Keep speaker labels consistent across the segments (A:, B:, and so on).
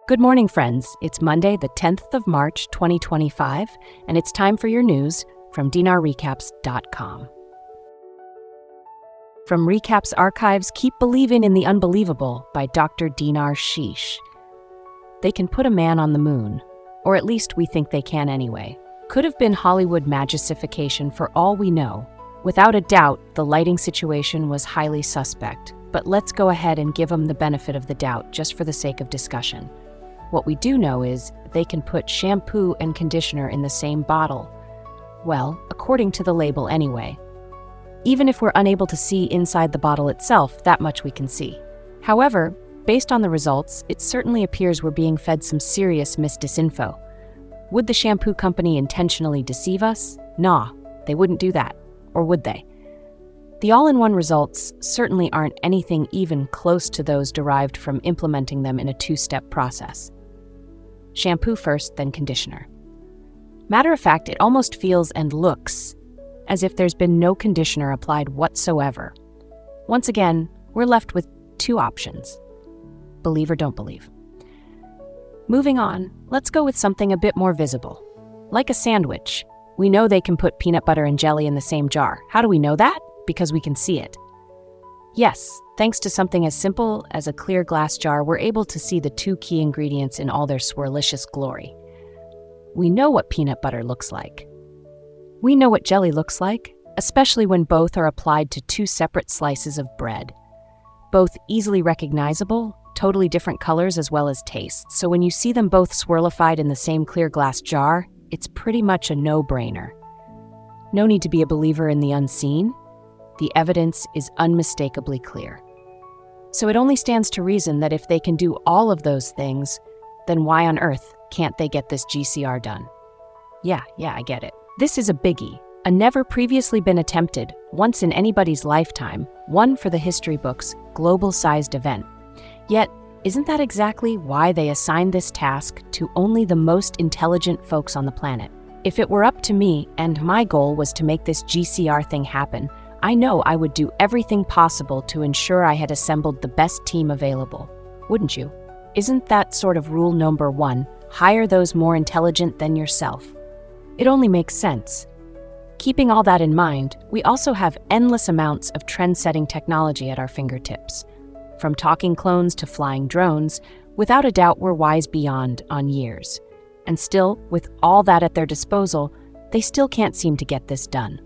A: Good morning, friends. It's Monday, the 10th of March, 2025, and it's time for your news from dinarrecaps.com. From Recaps Archives, Keep Believing in the Unbelievable by Dr. Dinar. They can put a man on the moon, or at least we think they can anyway. Could have been Hollywood magicification for all we know. Without a doubt, the lighting situation was highly suspect, but let's go ahead and give them the benefit of the doubt just for the sake of discussion. What we do know is they can put shampoo and conditioner in the same bottle. Well, according to the label anyway. Even if we're unable to see inside the bottle itself, that much we can see. However, based on the results, it certainly appears we're being fed some serious misdisinfo. Would the shampoo company intentionally deceive us? Nah, they wouldn't do that. Or would they? The all-in-one results certainly aren't anything even close to those derived from implementing them in a two-step process. Shampoo first, then conditioner. Matter of fact, it almost feels and looks as if there's been no conditioner applied whatsoever. Once again, we're left with two options. Believe or don't believe. Moving on, let's go with something a bit more visible. Like a sandwich, we know they can put peanut butter and jelly in the same jar. How do we know that? Because we can see it. Yes, thanks to something as simple as a clear glass jar, we're able to see the two key ingredients in all their swirlicious glory. We know what peanut butter looks like. We know what jelly looks like, especially when both are applied to two separate slices of bread. Both easily recognizable, totally different colors as well as tastes. So when you see them both swirlified in the same clear glass jar, it's pretty much a no-brainer. No need to be a believer in the unseen. The evidence is unmistakably clear. So it only stands to reason that if they can do all of those things, then why on earth can't they get this GCR done? Yeah, I get it. This is a biggie, a never previously been attempted, once in anybody's lifetime, one for the history books, global-sized event. Yet, isn't that exactly why they assigned this task to only the most intelligent folks on the planet? If it were up to me and my goal was to make this GCR thing happen, I know I would do everything possible to ensure I had assembled the best team available. Wouldn't you? Isn't that sort of rule number one, hire those more intelligent than yourself? It only makes sense. Keeping all that in mind, we also have endless amounts of trend-setting technology at our fingertips. From talking clones to flying drones, without a doubt we're wise beyond on years. And still, with all that at their disposal, they still can't seem to get this done.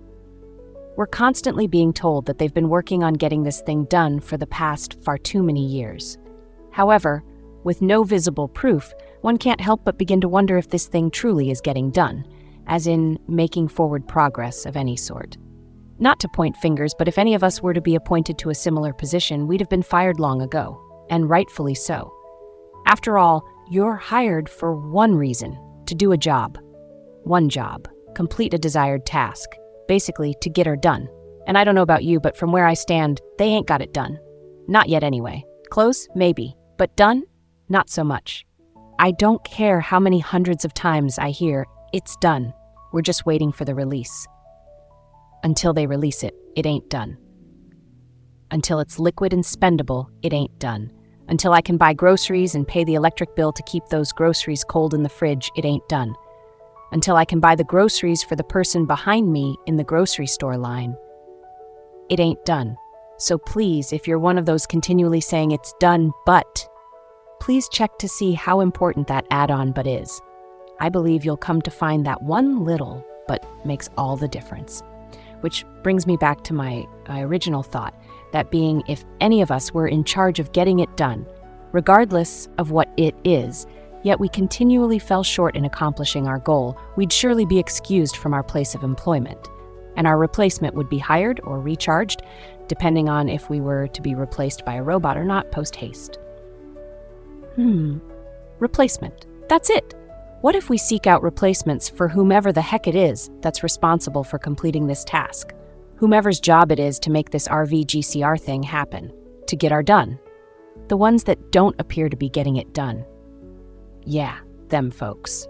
A: We're constantly being told that they've been working on getting this thing done for the past far too many years. However, with no visible proof, one can't help but begin to wonder if this thing truly is getting done, as in making forward progress of any sort. Not to point fingers, but if any of us were to be appointed to a similar position, we'd have been fired long ago, and rightfully so. After all, you're hired for one reason, to do a job. One job, complete a desired task. Basically, to get her done. And I don't know about you, but from where I stand, they ain't got it done. Not yet anyway. Close? Maybe. But done? Not so much. I don't care how many hundreds of times I hear, it's done. We're just waiting for the release. Until they release it, it ain't done. Until it's liquid and spendable, it ain't done. Until I can buy groceries and pay the electric bill to keep those groceries cold in the fridge, it ain't done. Until I can buy the groceries for the person behind me in the grocery store line. It ain't done. So please, if you're one of those continually saying it's done, but, please check to see how important that add-on but is. I believe you'll come to find that one little but makes all the difference. Which brings me back to my original thought, that being if any of us were in charge of getting it done, regardless of what it is, yet we continually fell short in accomplishing our goal, we'd surely be excused from our place of employment, and our replacement would be hired or recharged, depending on if we were to be replaced by a robot or not post-haste. Replacement. That's it. What if we seek out replacements for whomever the heck it is that's responsible for completing this task? Whomever's job it is to make this RVGCR thing happen, to get our done. The ones that don't appear to be getting it done. Yeah, them folks.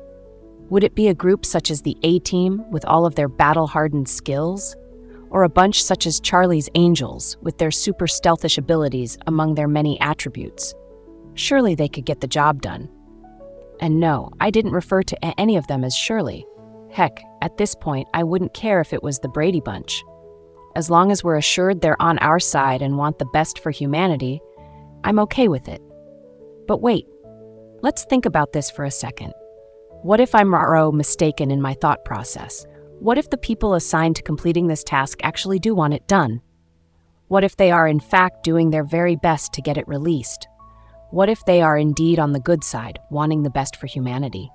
A: Would it be a group such as the A-Team with all of their battle-hardened skills? Or a bunch such as Charlie's Angels with their super stealthish abilities among their many attributes? Surely they could get the job done. And no, I didn't refer to any of them as Shirley. Heck, at this point, I wouldn't care if it was the Brady Bunch. As long as we're assured they're on our side and want the best for humanity, I'm okay with it. But wait, let's think about this for a second. What if I'm mistaken in my thought process? What if the people assigned to completing this task actually do want it done? What if they are in fact doing their very best to get it released? What if they are indeed on the good side, wanting the best for humanity?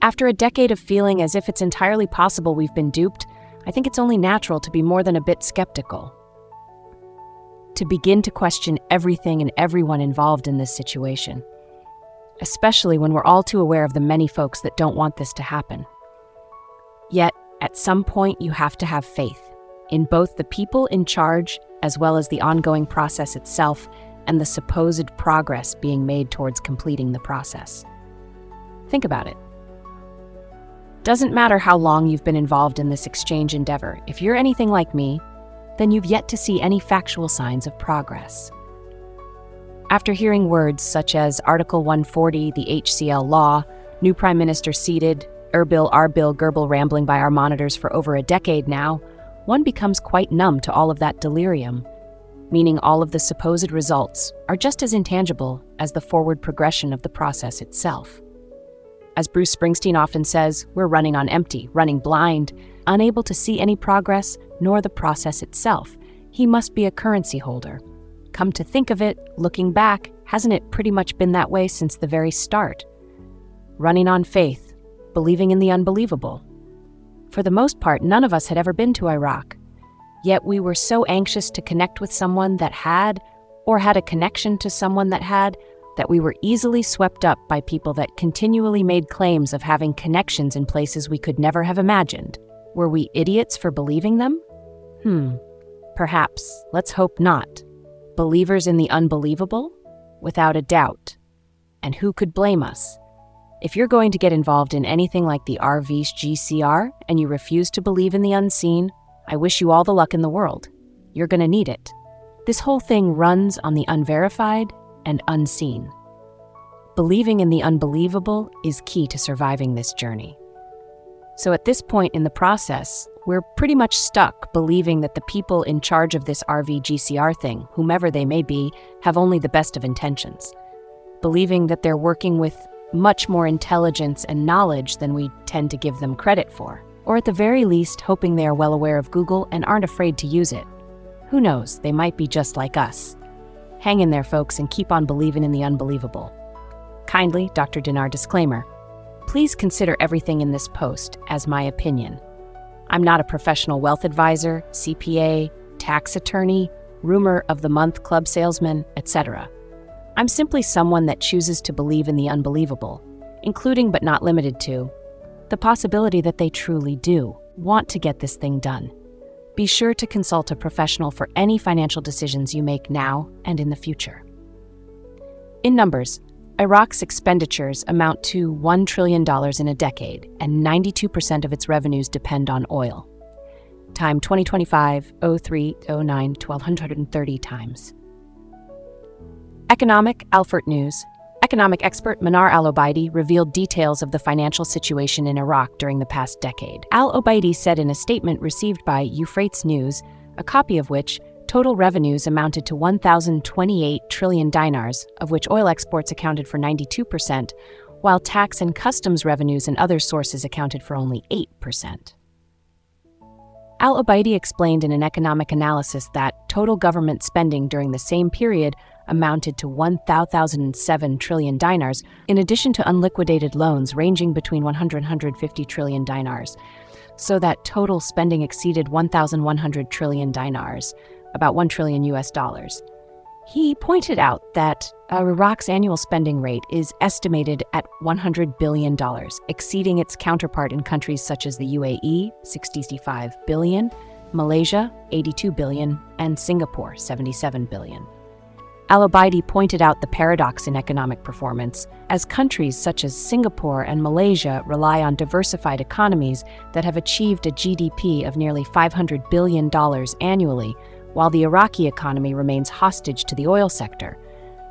A: After a decade of feeling as if it's entirely possible we've been duped, I think it's only natural to be more than a bit skeptical. To begin to question everything and everyone involved in this situation, especially when we're all too aware of the many folks that don't want this to happen. Yet, at some point, you have to have faith in both the people in charge as well as the ongoing process itself and the supposed progress being made towards completing the process. Think about it. Doesn't matter how long you've been involved in this exchange endeavor, if you're anything like me, then you've yet to see any factual signs of progress. After hearing words such as Article 140, the HCL law, new Prime Minister seated, Erbil, Arbil, Gerbil rambling by our monitors for over a decade now, one becomes quite numb to all of that delirium, meaning all of the supposed results are just as intangible as the forward progression of the process itself. As Bruce Springsteen often says, we're running on empty, running blind, unable to see any progress nor the process itself. He must be a currency holder. Come to think of it, looking back, hasn't it pretty much been that way since the very start? Running on faith, believing in the unbelievable. For the most part, none of us had ever been to Iraq. Yet we were so anxious to connect with someone that had, or had a connection to someone that had, that we were easily swept up by people that continually made claims of having connections in places we could never have imagined. Were we idiots for believing them? Perhaps. Let's hope not. Believers in the unbelievable? Without a doubt. And who could blame us? If you're going to get involved in anything like the RV's GCR and you refuse to believe in the unseen, I wish you all the luck in the world. You're going to need it. This whole thing runs on the unverified and unseen. Believing in the unbelievable is key to surviving this journey. So at this point in the process, we're pretty much stuck believing that the people in charge of this RV GCR thing, whomever they may be, have only the best of intentions. Believing that they're working with much more intelligence and knowledge than we tend to give them credit for. Or at the very least, hoping they are well aware of Google and aren't afraid to use it. Who knows, they might be just like us. Hang in there, folks, and keep on believing in the unbelievable. Kindly, Dr. Dinar disclaimer. Please consider everything in this post as my opinion. I'm not a professional wealth advisor, CPA, tax attorney, rumor of the month club salesman, etc. I'm simply someone that chooses to believe in the unbelievable, including but not limited to the possibility that they truly do want to get this thing done. Be sure to consult a professional for any financial decisions you make now and in the future. In numbers, Iraq's expenditures amount to $1 trillion in a decade, and 92% of its revenues depend on oil. Time 2025, 03, 09, 1230 times. Economic Alfort News. Economic expert Manar Al-Obaidi revealed details of the financial situation in Iraq during the past decade. Al-Obaidi said in a statement received by Euphrates News, a copy of which, total revenues amounted to 1,028 trillion dinars, of which oil exports accounted for 92%, while tax and customs revenues and other sources accounted for only 8%. Al-Obaidi explained in an economic analysis that total government spending during the same period amounted to 1,007 trillion dinars, in addition to unliquidated loans ranging between 100 and 150 trillion dinars, so that total spending exceeded 1,100 trillion dinars, about $1 trillion US. He pointed out that Iraq's annual spending rate is estimated at $100 billion, exceeding its counterpart in countries such as the UAE, $65 billion, Malaysia, $82 billion, and Singapore, $77 billion. Al-Obaidi pointed out the paradox in economic performance, as countries such as Singapore and Malaysia rely on diversified economies that have achieved a GDP of nearly $500 billion annually, while the Iraqi economy remains hostage to the oil sector.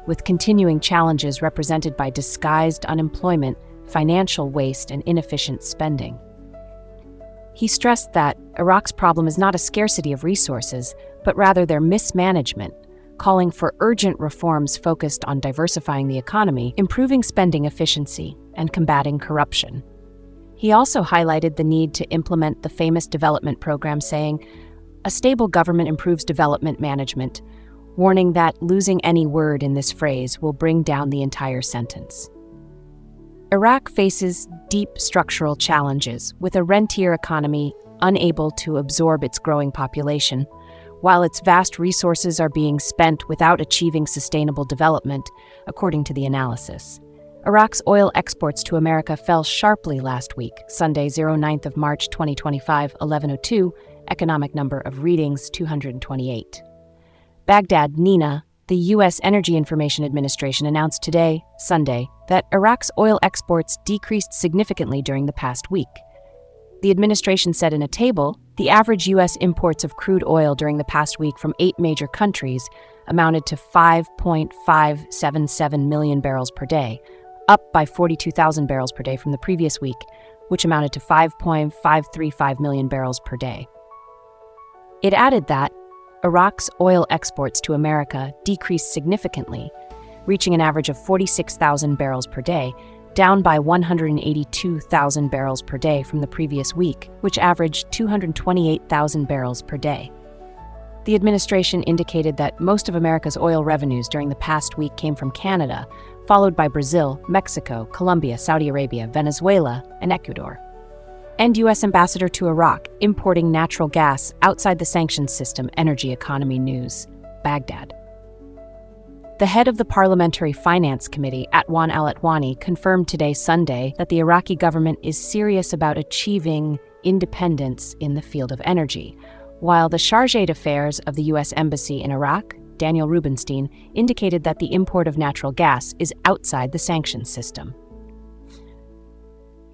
A: with continuing challenges represented by disguised unemployment, financial waste, and inefficient spending. He stressed that Iraq's problem is not a scarcity of resources, but rather their mismanagement, calling for urgent reforms focused on diversifying the economy, improving spending efficiency, and combating corruption. He also highlighted the need to implement the famous development program, saying, "A stable government improves development management," warning that losing any word in this phrase will bring down the entire sentence. Iraq faces deep structural challenges, with a rentier economy unable to absorb its growing population, while its vast resources are being spent without achieving sustainable development, according to the analysis. Iraq's oil exports to America fell sharply last week, Sunday, 9th of March 2025, 11:02, economic number of readings 228. Baghdad, Nina, the U.S. Energy Information Administration announced today, Sunday, that Iraq's oil exports decreased significantly during the past week. The administration said in a table, the average U.S. imports of crude oil during the past week from 8 major countries amounted to 5.577 million barrels per day, up by 42,000 barrels per day from the previous week, which amounted to 5.535 million barrels per day. It added that Iraq's oil exports to America decreased significantly, reaching an average of 46,000 barrels per day, down by 182,000 barrels per day from the previous week, which averaged 228,000 barrels per day. The administration indicated that most of America's oil revenues during the past week came from Canada, followed by Brazil, Mexico, Colombia, Saudi Arabia, Venezuela, and Ecuador. And U.S. Ambassador to Iraq, importing natural gas outside the sanctions system, Energy Economy News, Baghdad. The head of the Parliamentary Finance Committee, Atwan al-Atwani, confirmed today, Sunday, that the Iraqi government is serious about achieving independence in the field of energy, while the Chargé d'Affaires of the U.S. Embassy in Iraq, Daniel Rubenstein, indicated that the import of natural gas is outside the sanctions system.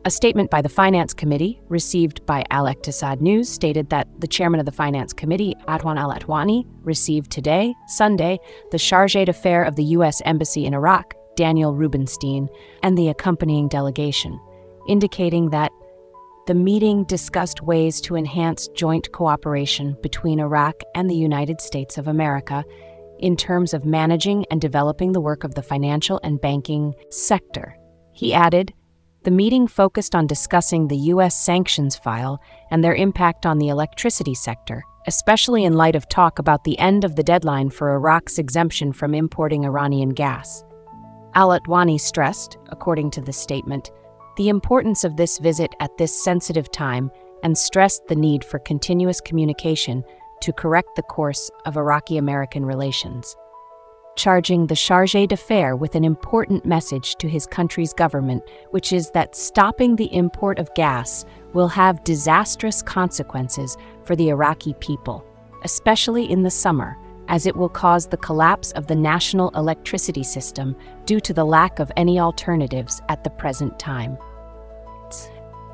A: A statement by the Finance Committee, received by Al-Iqtisad News, stated that the chairman of the Finance Committee, Atwan al-Atwani, received today, Sunday, the Chargé d'Affaires of the U.S. Embassy in Iraq, Daniel Rubenstein, and the accompanying delegation, indicating that the meeting discussed ways to enhance joint cooperation between Iraq and the United States of America in terms of managing and developing the work of the financial and banking sector. He added, the meeting focused on discussing the U.S. sanctions file and their impact on the electricity sector, especially in light of talk about the end of the deadline for Iraq's exemption from importing Iranian gas. Al-Atwani stressed, according to the statement, the importance of this visit at this sensitive time and stressed the need for continuous communication to correct the course of Iraqi-American relations, charging the Chargé d'Affaires with an important message to his country's government, which is that stopping the import of gas will have disastrous consequences for the Iraqi people, especially in the summer, as it will cause the collapse of the national electricity system due to the lack of any alternatives at the present time.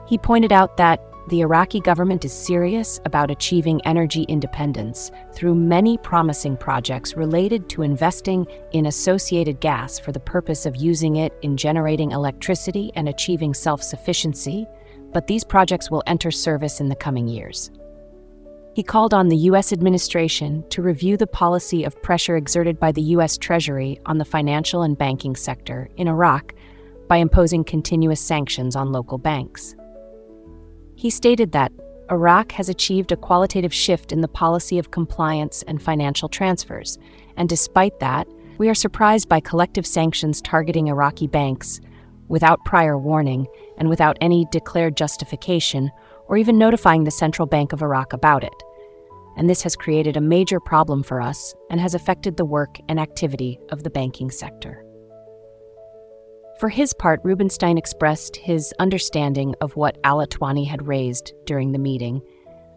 A: He pointed out that the Iraqi government is serious about achieving energy independence through many promising projects related to investing in associated gas for the purpose of using it in generating electricity and achieving self-sufficiency, but these projects will enter service in the coming years. He called on the U.S. administration to review the policy of pressure exerted by the U.S. Treasury on the financial and banking sector in Iraq by imposing continuous sanctions on local banks. He stated that Iraq has achieved a qualitative shift in the policy of compliance and financial transfers, and despite that, we are surprised by collective sanctions targeting Iraqi banks without prior warning and without any declared justification or even notifying the Central Bank of Iraq about it. And this has created a major problem for us and has affected the work and activity of the banking sector. For his part, Rubenstein expressed his understanding of what Al-Atwani had raised during the meeting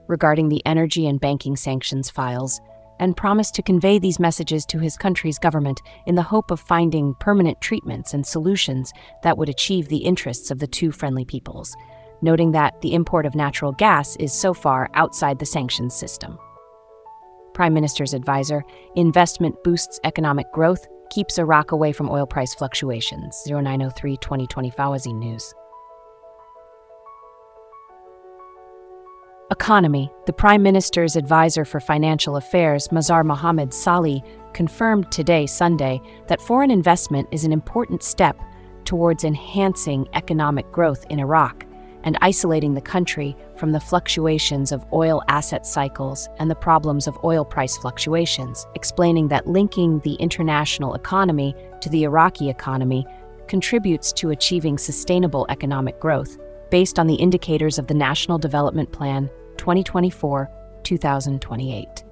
A: regarding the energy and banking sanctions files and promised to convey these messages to his country's government in the hope of finding permanent treatments and solutions that would achieve the interests of the two friendly peoples, noting that the import of natural gas is so far outside the sanctions system. Prime Minister's advisor, investment boosts economic growth, keeps Iraq away from oil price fluctuations. 0903-2020 Fawazin News. Economy. The Prime Minister's advisor for financial affairs, Mazhar Mohammad Salih, confirmed today, Sunday, that foreign investment is an important step towards enhancing economic growth in Iraq and isolating the country from the fluctuations of oil asset cycles and the problems of oil price fluctuations, explaining that linking the international economy to the Iraqi economy contributes to achieving sustainable economic growth based on the indicators of the National Development Plan 2024-2028.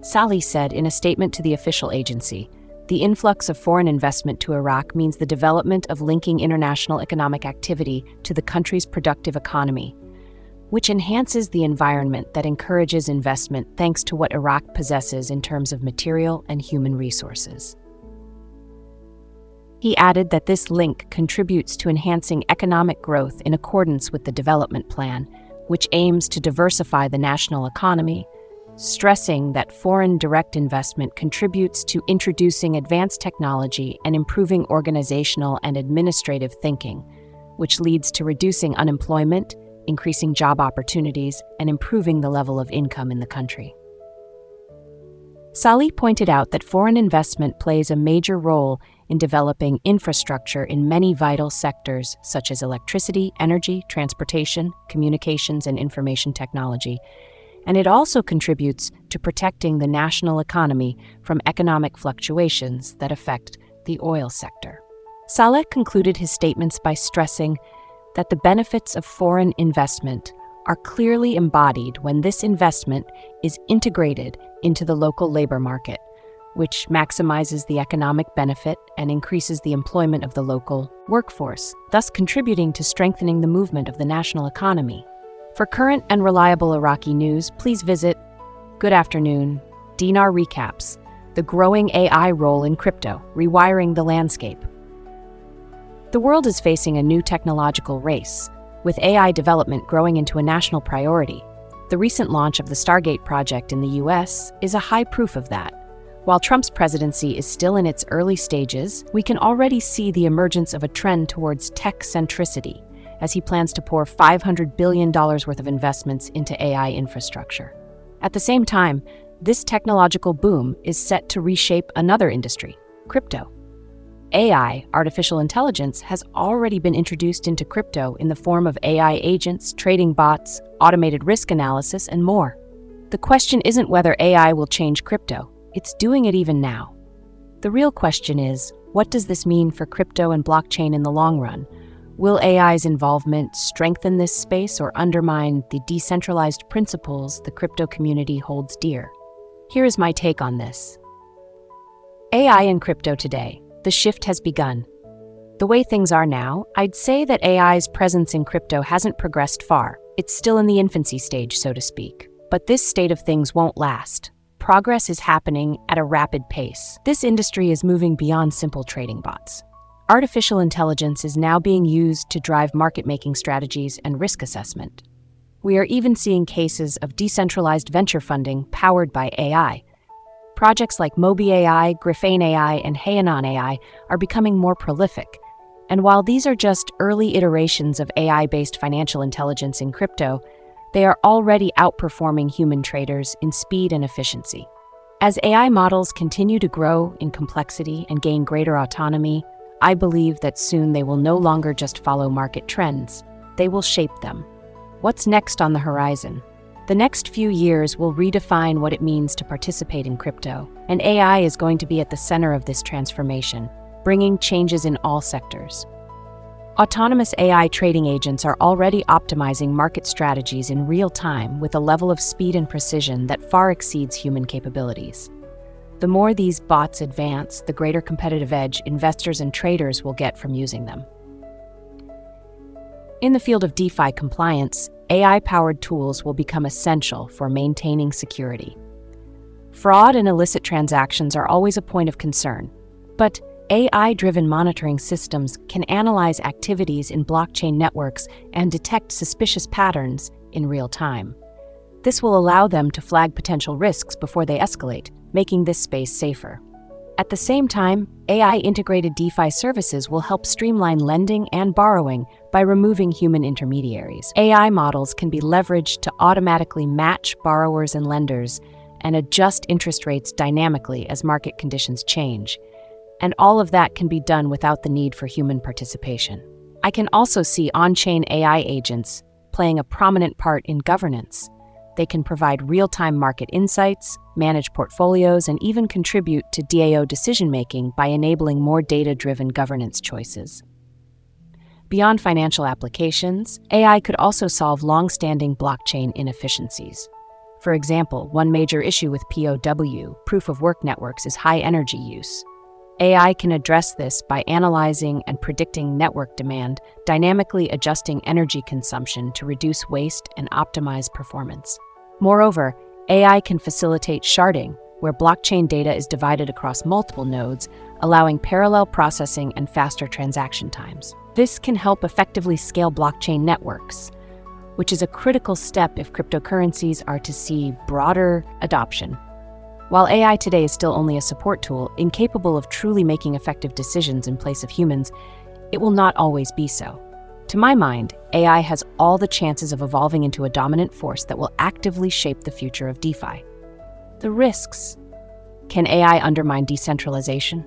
A: Salih said in a statement to the official agency, "The influx of foreign investment to Iraq means the development of linking international economic activity to the country's productive economy, which enhances the environment that encourages investment thanks to what Iraq possesses in terms of material and human resources." He added that this link contributes to enhancing economic growth in accordance with the development plan, which aims to diversify the national economy, stressing that foreign direct investment contributes to introducing advanced technology and improving organizational and administrative thinking, which leads to reducing unemployment, increasing job opportunities, and improving the level of income in the country. Salih pointed out that foreign investment plays a major role in developing infrastructure in many vital sectors such as electricity, energy, transportation, communications, and information technology, and it also contributes to protecting the national economy from economic fluctuations that affect the oil sector. Saleh concluded his statements by stressing that the benefits of foreign investment are clearly embodied when this investment is integrated into the local labor market, which maximizes the economic benefit and increases the employment of the local workforce, thus contributing to strengthening the movement of the national economy. For current and reliable Iraqi news, please visit Good Afternoon, Dinar Recaps, the growing AI role in crypto, rewiring the landscape. The world is facing a new technological race, with AI development growing into a national priority. The recent launch of the Stargate project in the US is a high proof of that. While Trump's presidency is still in its early stages, we can already see the emergence of a trend towards tech centricity, as he plans to pour $500 billion worth of investments into AI infrastructure. At the same time, this technological boom is set to reshape another industry, crypto. AI, artificial intelligence, has already been introduced into crypto in the form of AI agents, trading bots, automated risk analysis, and more. The question isn't whether AI will change crypto, it's doing it even now. The real question is, what does this mean for crypto and blockchain in the long run? Will AI's involvement strengthen this space or undermine the decentralized principles the crypto community holds dear? Here is my take on this. AI and crypto today. The shift has begun. The way things are now, I'd say that AI's presence in crypto hasn't progressed far. It's still in the infancy stage, so to speak. But this state of things won't last. Progress is happening at a rapid pace. This industry is moving beyond simple trading bots. Artificial intelligence is now being used to drive market-making strategies and risk assessment. We are even seeing cases of decentralized venture funding powered by AI. Projects like Mobi AI, Griffane AI, and Hayanon AI are becoming more prolific. And while these are just early iterations of AI-based financial intelligence in crypto, they are already outperforming human traders in speed and efficiency. As AI models continue to grow in complexity and gain greater autonomy, I believe that soon they will no longer just follow market trends, they will shape them. What's next on the horizon? The next few years will redefine what it means to participate in crypto, and AI is going to be at the center of this transformation, bringing changes in all sectors. Autonomous AI trading agents are already optimizing market strategies in real time with a level of speed and precision that far exceeds human capabilities. The more these bots advance, the greater competitive edge investors and traders will get from using them. In the field of DeFi compliance, AI-powered tools will become essential for maintaining security. Fraud and illicit transactions are always a point of concern, but AI-driven monitoring systems can analyze activities in blockchain networks and detect suspicious patterns in real time. This will allow them to flag potential risks before they escalate, making this space safer. At the same time, AI-integrated DeFi services will help streamline lending and borrowing by removing human intermediaries. AI models can be leveraged to automatically match borrowers and lenders and adjust interest rates dynamically as market conditions change. And all of that can be done without the need for human participation. I can also see on-chain AI agents playing a prominent part in governance. They can provide real-time market insights, manage portfolios, and even contribute to DAO decision-making by enabling more data-driven governance choices. Beyond financial applications, AI could also solve long-standing blockchain inefficiencies. For example, one major issue with POW, proof-of-work networks, is high energy use. AI can address this by analyzing and predicting network demand, dynamically adjusting energy consumption to reduce waste and optimize performance. Moreover, AI can facilitate sharding, where blockchain data is divided across multiple nodes, allowing parallel processing and faster transaction times. This can help effectively scale blockchain networks, which is a critical step if cryptocurrencies are to see broader adoption. While AI today is still only a support tool, incapable of truly making effective decisions in place of humans, it will not always be so. To my mind, AI has all the chances of evolving into a dominant force that will actively shape the future of DeFi. The risks. Can AI undermine decentralization?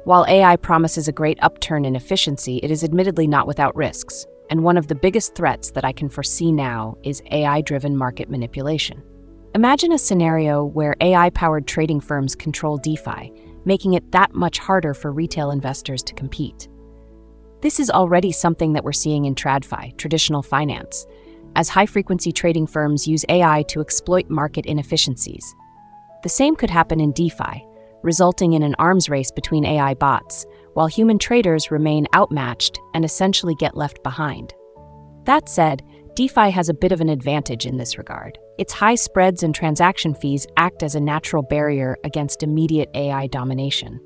A: While AI promises a great upturn in efficiency, it is admittedly not without risks, and one of the biggest threats that I can foresee now is AI-driven market manipulation. Imagine a scenario where AI-powered trading firms control DeFi, making it that much harder for retail investors to compete. This is already something that we're seeing in TradFi, traditional finance, as high-frequency trading firms use AI to exploit market inefficiencies. The same could happen in DeFi, resulting in an arms race between AI bots, while human traders remain outmatched and essentially get left behind. That said, DeFi has a bit of an advantage in this regard. Its high spreads and transaction fees act as a natural barrier against immediate AI domination.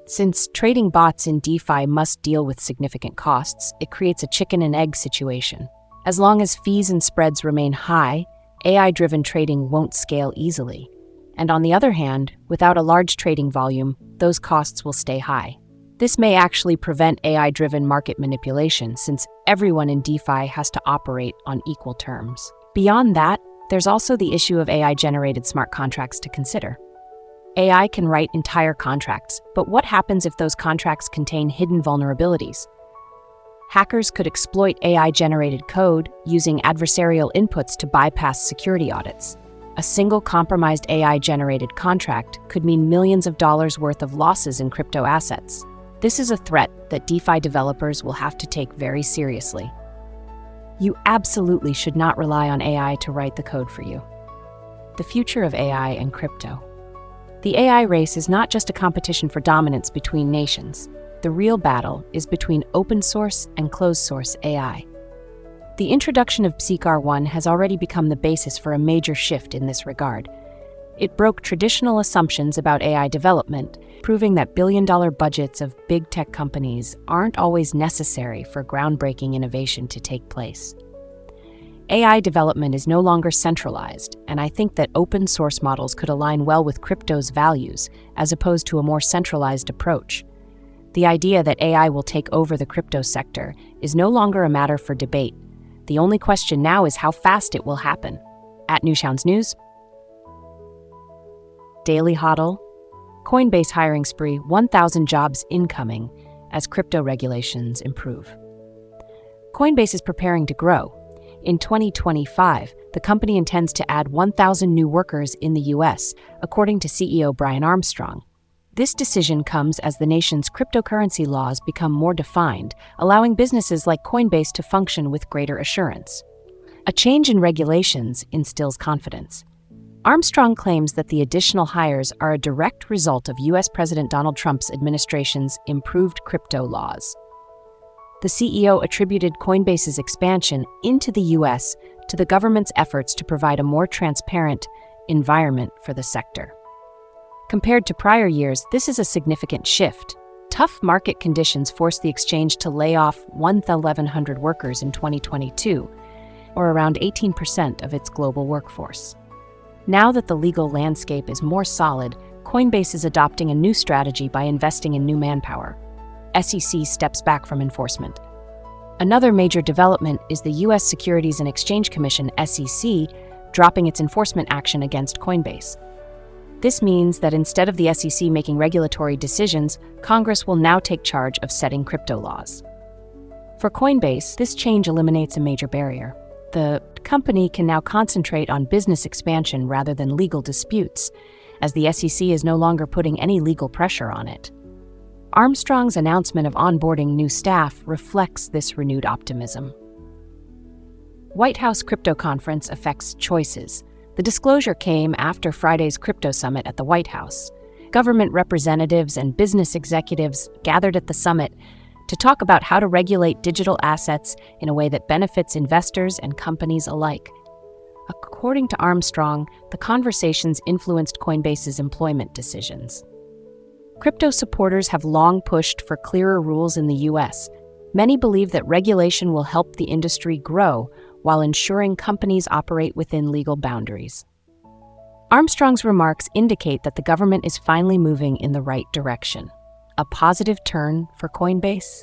A: Since trading bots in DeFi must deal with significant costs, it creates a chicken and egg situation. As long as fees and spreads remain high, AI-driven trading won't scale easily. And on the other hand, without a large trading volume, those costs will stay high. This may actually prevent AI-driven market manipulation, since everyone in DeFi has to operate on equal terms. Beyond that, there's also the issue of AI-generated smart contracts to consider. AI can write entire contracts, but what happens if those contracts contain hidden vulnerabilities? Hackers could exploit AI-generated code using adversarial inputs to bypass security audits. A single compromised AI-generated contract could mean millions of dollars worth of losses in crypto assets. This is a threat that DeFi developers will have to take very seriously. You absolutely should not rely on AI to write the code for you. The future of AI and crypto. The AI race is not just a competition for dominance between nations. The real battle is between open source and closed source AI. The introduction of PSYCR-1 has already become the basis for a major shift in this regard. It broke traditional assumptions about AI development, proving that billion-dollar budgets of big tech companies aren't always necessary for groundbreaking innovation to take place. AI development is no longer centralized, and I think that open source models could align well with crypto's values, as opposed to a more centralized approach. The idea that AI will take over the crypto sector is no longer a matter for debate. The only question now is how fast it will happen. At Newshounds News. Daily Hodl. Coinbase hiring spree, 1,000 jobs incoming as crypto regulations improve. Coinbase is preparing to grow. In 2025, the company intends to add 1,000 new workers in the U.S., according to CEO Brian Armstrong. This decision comes as the nation's cryptocurrency laws become more defined, allowing businesses like Coinbase to function with greater assurance. A change in regulations instills confidence. Armstrong claims that the additional hires are a direct result of U.S. President Donald Trump's administration's improved crypto laws. The CEO attributed Coinbase's expansion into the U.S. to the government's efforts to provide a more transparent environment for the sector. Compared to prior years, this is a significant shift. Tough market conditions forced the exchange to lay off 1,100 workers in 2022, or around 18% of its global workforce. Now that the legal landscape is more solid, Coinbase is adopting a new strategy by investing in new manpower. SEC steps back from enforcement. Another major development is the U.S. Securities and Exchange Commission, SEC, dropping its enforcement action against Coinbase. This means that instead of the SEC making regulatory decisions, Congress will now take charge of setting crypto laws. For Coinbase, this change eliminates a major barrier. The company can now concentrate on business expansion rather than legal disputes, as the SEC is no longer putting any legal pressure on it. Armstrong's announcement of onboarding new staff reflects this renewed optimism. White House Crypto Conference affects choices. The disclosure came after Friday's crypto summit at the White House. Government representatives and business executives gathered at the summit to talk about how to regulate digital assets in a way that benefits investors and companies alike. According to Armstrong, the conversations influenced Coinbase's employment decisions. Crypto supporters have long pushed for clearer rules in the U.S. Many believe that regulation will help the industry grow while ensuring companies operate within legal boundaries. Armstrong's remarks indicate that the government is finally moving in the right direction. A positive turn for Coinbase?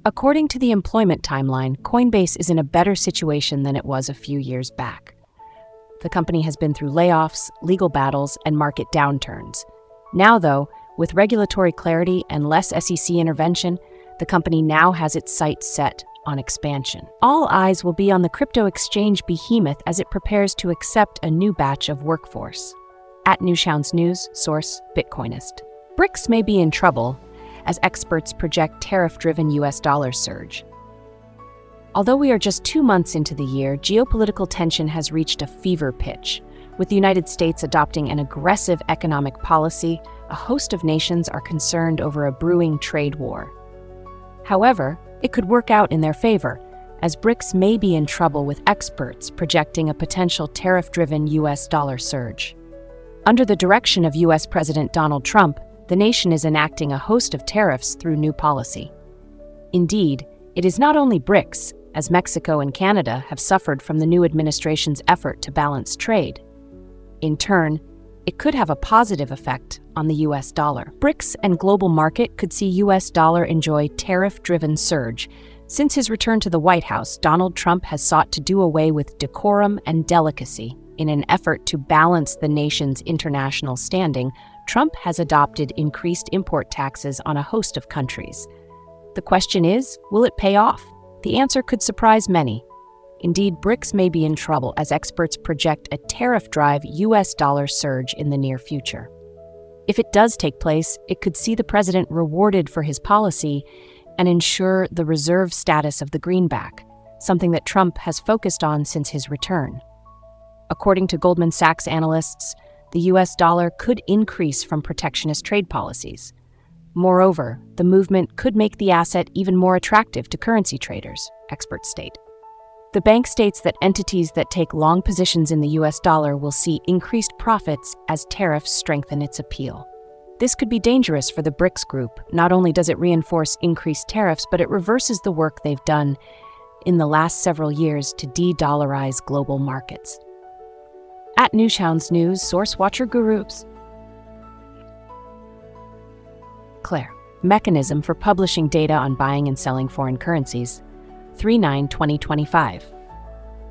A: According to the employment timeline, Coinbase is in a better situation than it was a few years back. The company has been through layoffs, legal battles, and market downturns. Now, though, with regulatory clarity and less SEC intervention, the company now has its sights set on expansion. All eyes will be on the crypto exchange behemoth as it prepares to accept a new batch of workforce. At Newscaster News, source Bitcoinist. BRICS may be in trouble as experts project tariff-driven U.S. dollar surge. Although we are just 2 months into the year, geopolitical tension has reached a fever pitch. With the United States adopting an aggressive economic policy, a host of nations are concerned over a brewing trade war. However, it could work out in their favor, as BRICS may be in trouble with experts projecting a potential tariff-driven U.S. dollar surge. Under the direction of U.S. President Donald Trump, the nation is enacting a host of tariffs through new policy. Indeed, it is not only BRICS, as Mexico and Canada have suffered from the new administration's effort to balance trade. In turn, it could have a positive effect on the U.S. dollar. BRICS and global market could see U.S. dollar enjoy tariff-driven surge. Since his return to the White House, Donald Trump has sought to do away with decorum and delicacy. In an effort to balance the nation's international standing, Trump has adopted increased import taxes on a host of countries. The question is, will it pay off? The answer could surprise many. Indeed, BRICS may be in trouble as experts project a tariff-drive U.S. dollar surge in the near future. If it does take place, it could see the president rewarded for his policy and ensure the reserve status of the greenback, something that Trump has focused on since his return. According to Goldman Sachs analysts, the U.S. dollar could increase from protectionist trade policies. Moreover, the movement could make the asset even more attractive to currency traders, experts state. The bank states that entities that take long positions in the U.S. dollar will see increased profits as tariffs strengthen its appeal. This could be dangerous for the BRICS group. Not only does it reinforce increased tariffs, but it reverses the work they've done in the last several years to de-dollarize global markets. At Newscaster News, source Watcher Gurus. Claire. Mechanism for publishing data on buying and selling foreign currencies. 3/9/2025.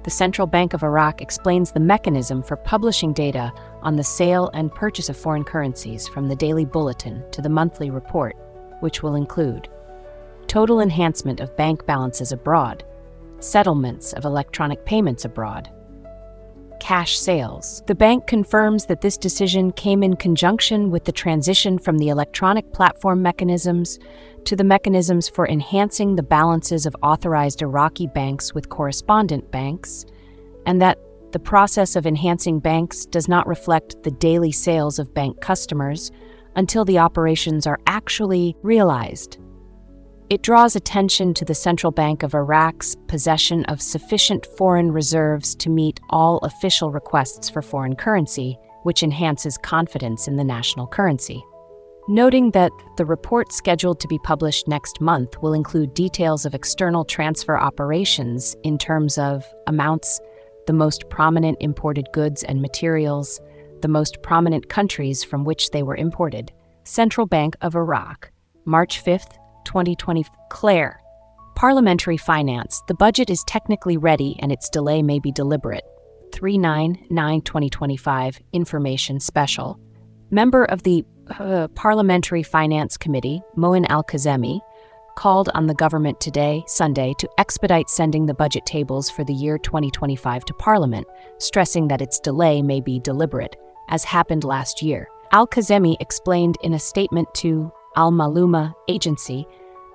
A: The Central Bank of Iraq explains the mechanism for publishing data on the sale and purchase of foreign currencies from the daily bulletin to the monthly report, which will include total enhancement of bank balances abroad, settlements of electronic payments abroad, cash sales. The bank confirms that this decision came in conjunction with the transition from the electronic platform mechanisms to the mechanisms for enhancing the balances of authorized Iraqi banks with correspondent banks, and that the process of enhancing banks does not reflect the daily sales of bank customers until the operations are actually realized. It draws attention to the Central Bank of Iraq's possession of sufficient foreign reserves to meet all official requests for foreign currency, which enhances confidence in the national currency. noting that the report scheduled to be published next month will include details of external transfer operations in terms of amounts, the most prominent imported goods and materials, the most prominent countries from which they were imported. Central Bank of Iraq, March 5th, 2020. Claire. Parliamentary Finance. The budget is technically ready and its delay may be deliberate. 3/9/2025. Information Special. Member of the Parliamentary Finance Committee, Moin Al-Kazemi, called on the government today, Sunday, to expedite sending the budget tables for the year 2025 to Parliament, stressing that its delay may be deliberate, as happened last year. Al-Kazemi explained in a statement to Al-Maluma Agency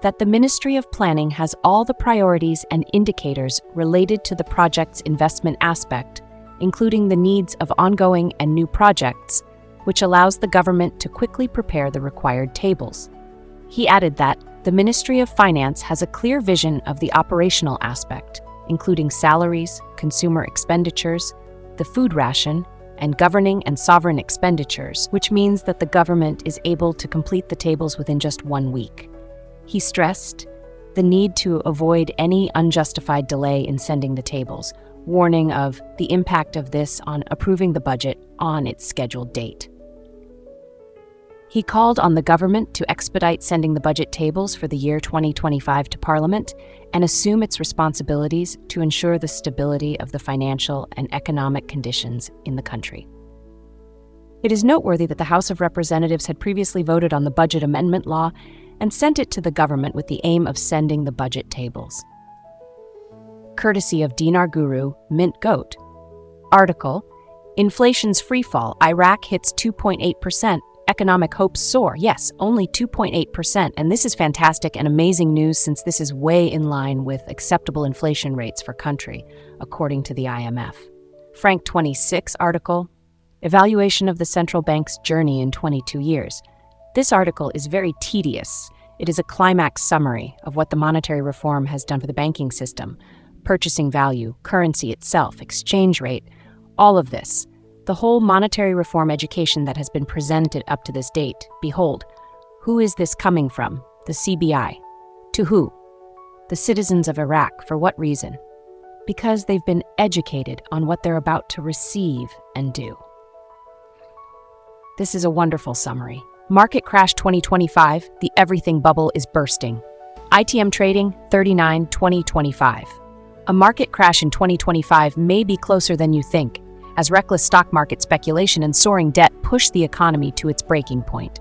A: that the Ministry of Planning has all the priorities and indicators related to the project's investment aspect, including the needs of ongoing and new projects, which allows the government to quickly prepare the required tables. He added that the Ministry of Finance has a clear vision of the operational aspect, including salaries, consumer expenditures, the food ration, and governing and sovereign expenditures, which means that the government is able to complete the tables within just 1 week. He stressed the need to avoid any unjustified delay in sending the tables, warning of the impact of this on approving the budget on its scheduled date. He called on the government to expedite sending the budget tables for the year 2025 to Parliament and assume its responsibilities to ensure the stability of the financial and economic conditions in the country. It is noteworthy that the House of Representatives had previously voted on the budget amendment law and sent it to the government with the aim of sending the budget tables. Courtesy of Dinar Guru, Mint Goat. Article: Inflation's freefall. Iraq hits 2.8%. Economic hopes soar. Yes, only 2.8%, and this is fantastic and amazing news since this is way in line with acceptable inflation rates for country, according to the IMF. Frank 26 article, Evaluation of the Central Bank's Journey in 22 Years. This article is very tedious. It is a climax summary of what the monetary reform has done for the banking system, purchasing value, currency itself, exchange rate, all of this. The whole monetary reform education that has been presented up to this date. Behold, who is this coming from? The CBI. To who? The citizens of Iraq. For what reason? Because they've been educated on what they're about to receive and do. This is a wonderful summary. Market crash 2025. The everything bubble is bursting. ITM trading 39/2025. A market crash in 2025 may be closer than you think, as reckless stock market speculation and soaring debt push the economy to its breaking point.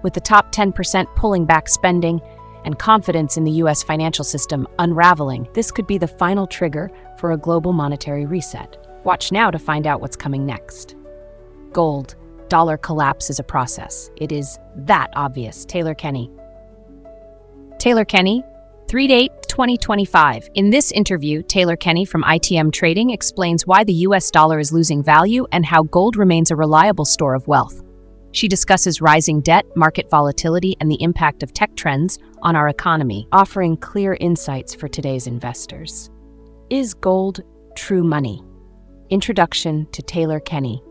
A: With the top 10% pulling back spending and confidence in the U.S. financial system unraveling, this could be the final trigger for a global monetary reset. Watch now to find out what's coming next. Gold. Dollar collapse is a process. It is that obvious. Taylor Kenny. Taylor Kenny, 3/8/2025. In this interview, Taylor Kenny from ITM Trading explains why the US dollar is losing value and how gold remains a reliable store of wealth. She discusses rising debt, market volatility, and the impact of tech trends on our economy, offering clear insights for today's investors. Is gold true money? Introduction to Taylor Kenny.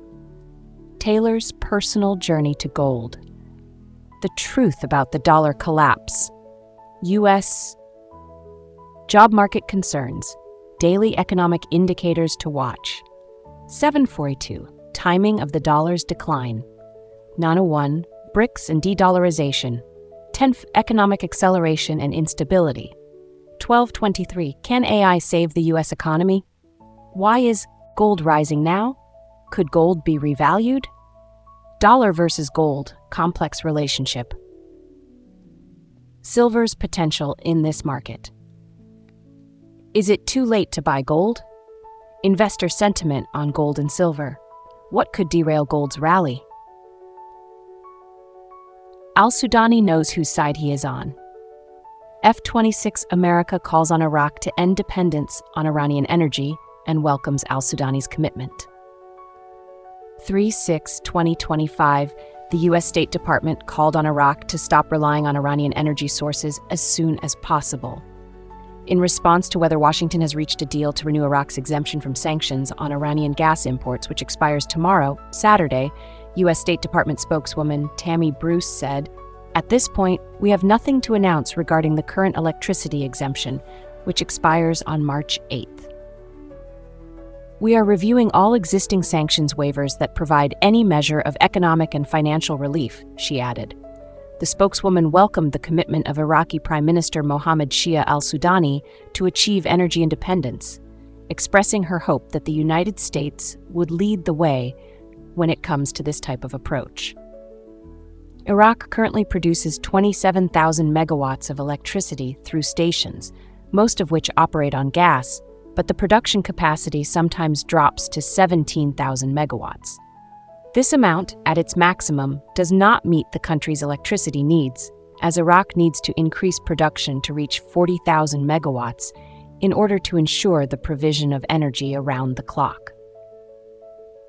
A: Taylor's personal journey to gold. The truth about the dollar collapse. U.S. job market concerns, daily economic indicators to watch. 742, timing of the dollar's decline. 901, BRICS and de-dollarization. 10th, economic acceleration and instability. 1223, can AI save the U.S. economy? Why is gold rising now? Could gold be revalued? Dollar versus gold, complex relationship. Silver's potential in this market. Is it too late to buy gold? Investor sentiment on gold and silver. What could derail gold's rally? Al-Sudani knows whose side he is on. F-26 America calls on Iraq to end dependence on Iranian energy and welcomes Al-Sudani's commitment. 3/6/2025, the U.S. State Department called on Iraq to stop relying on Iranian energy sources as soon as possible. In response to whether Washington has reached a deal to renew Iraq's exemption from sanctions on Iranian gas imports, which expires tomorrow, Saturday, U.S. State Department spokeswoman Tammy Bruce said, "At this point, we have nothing to announce regarding the current electricity exemption, which expires on March 8th. We are reviewing all existing sanctions waivers that provide any measure of economic and financial relief," she added. The spokeswoman welcomed the commitment of Iraqi Prime Minister Mohammed Shia al-Sudani to achieve energy independence, expressing her hope that the United States would lead the way when it comes to this type of approach. Iraq currently produces 27,000 megawatts of electricity through stations, most of which operate on gas, but the production capacity sometimes drops to 17,000 megawatts. This amount, at its maximum, does not meet the country's electricity needs, as Iraq needs to increase production to reach 40,000 megawatts in order to ensure the provision of energy around the clock.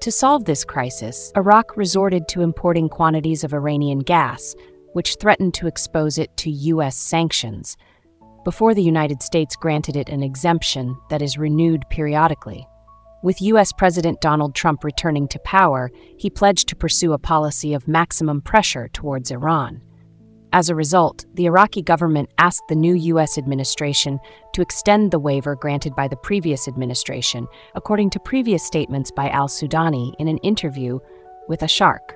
A: To solve this crisis, Iraq resorted to importing quantities of Iranian gas, which threatened to expose it to U.S. sanctions, before the United States granted it an exemption that is renewed periodically. With U.S. President Donald Trump returning to power, he pledged to pursue a policy of maximum pressure towards Iran. As a result, the Iraqi government asked the new U.S. administration to extend the waiver granted by the previous administration, according to previous statements by al-Sudani in an interview with Asharq.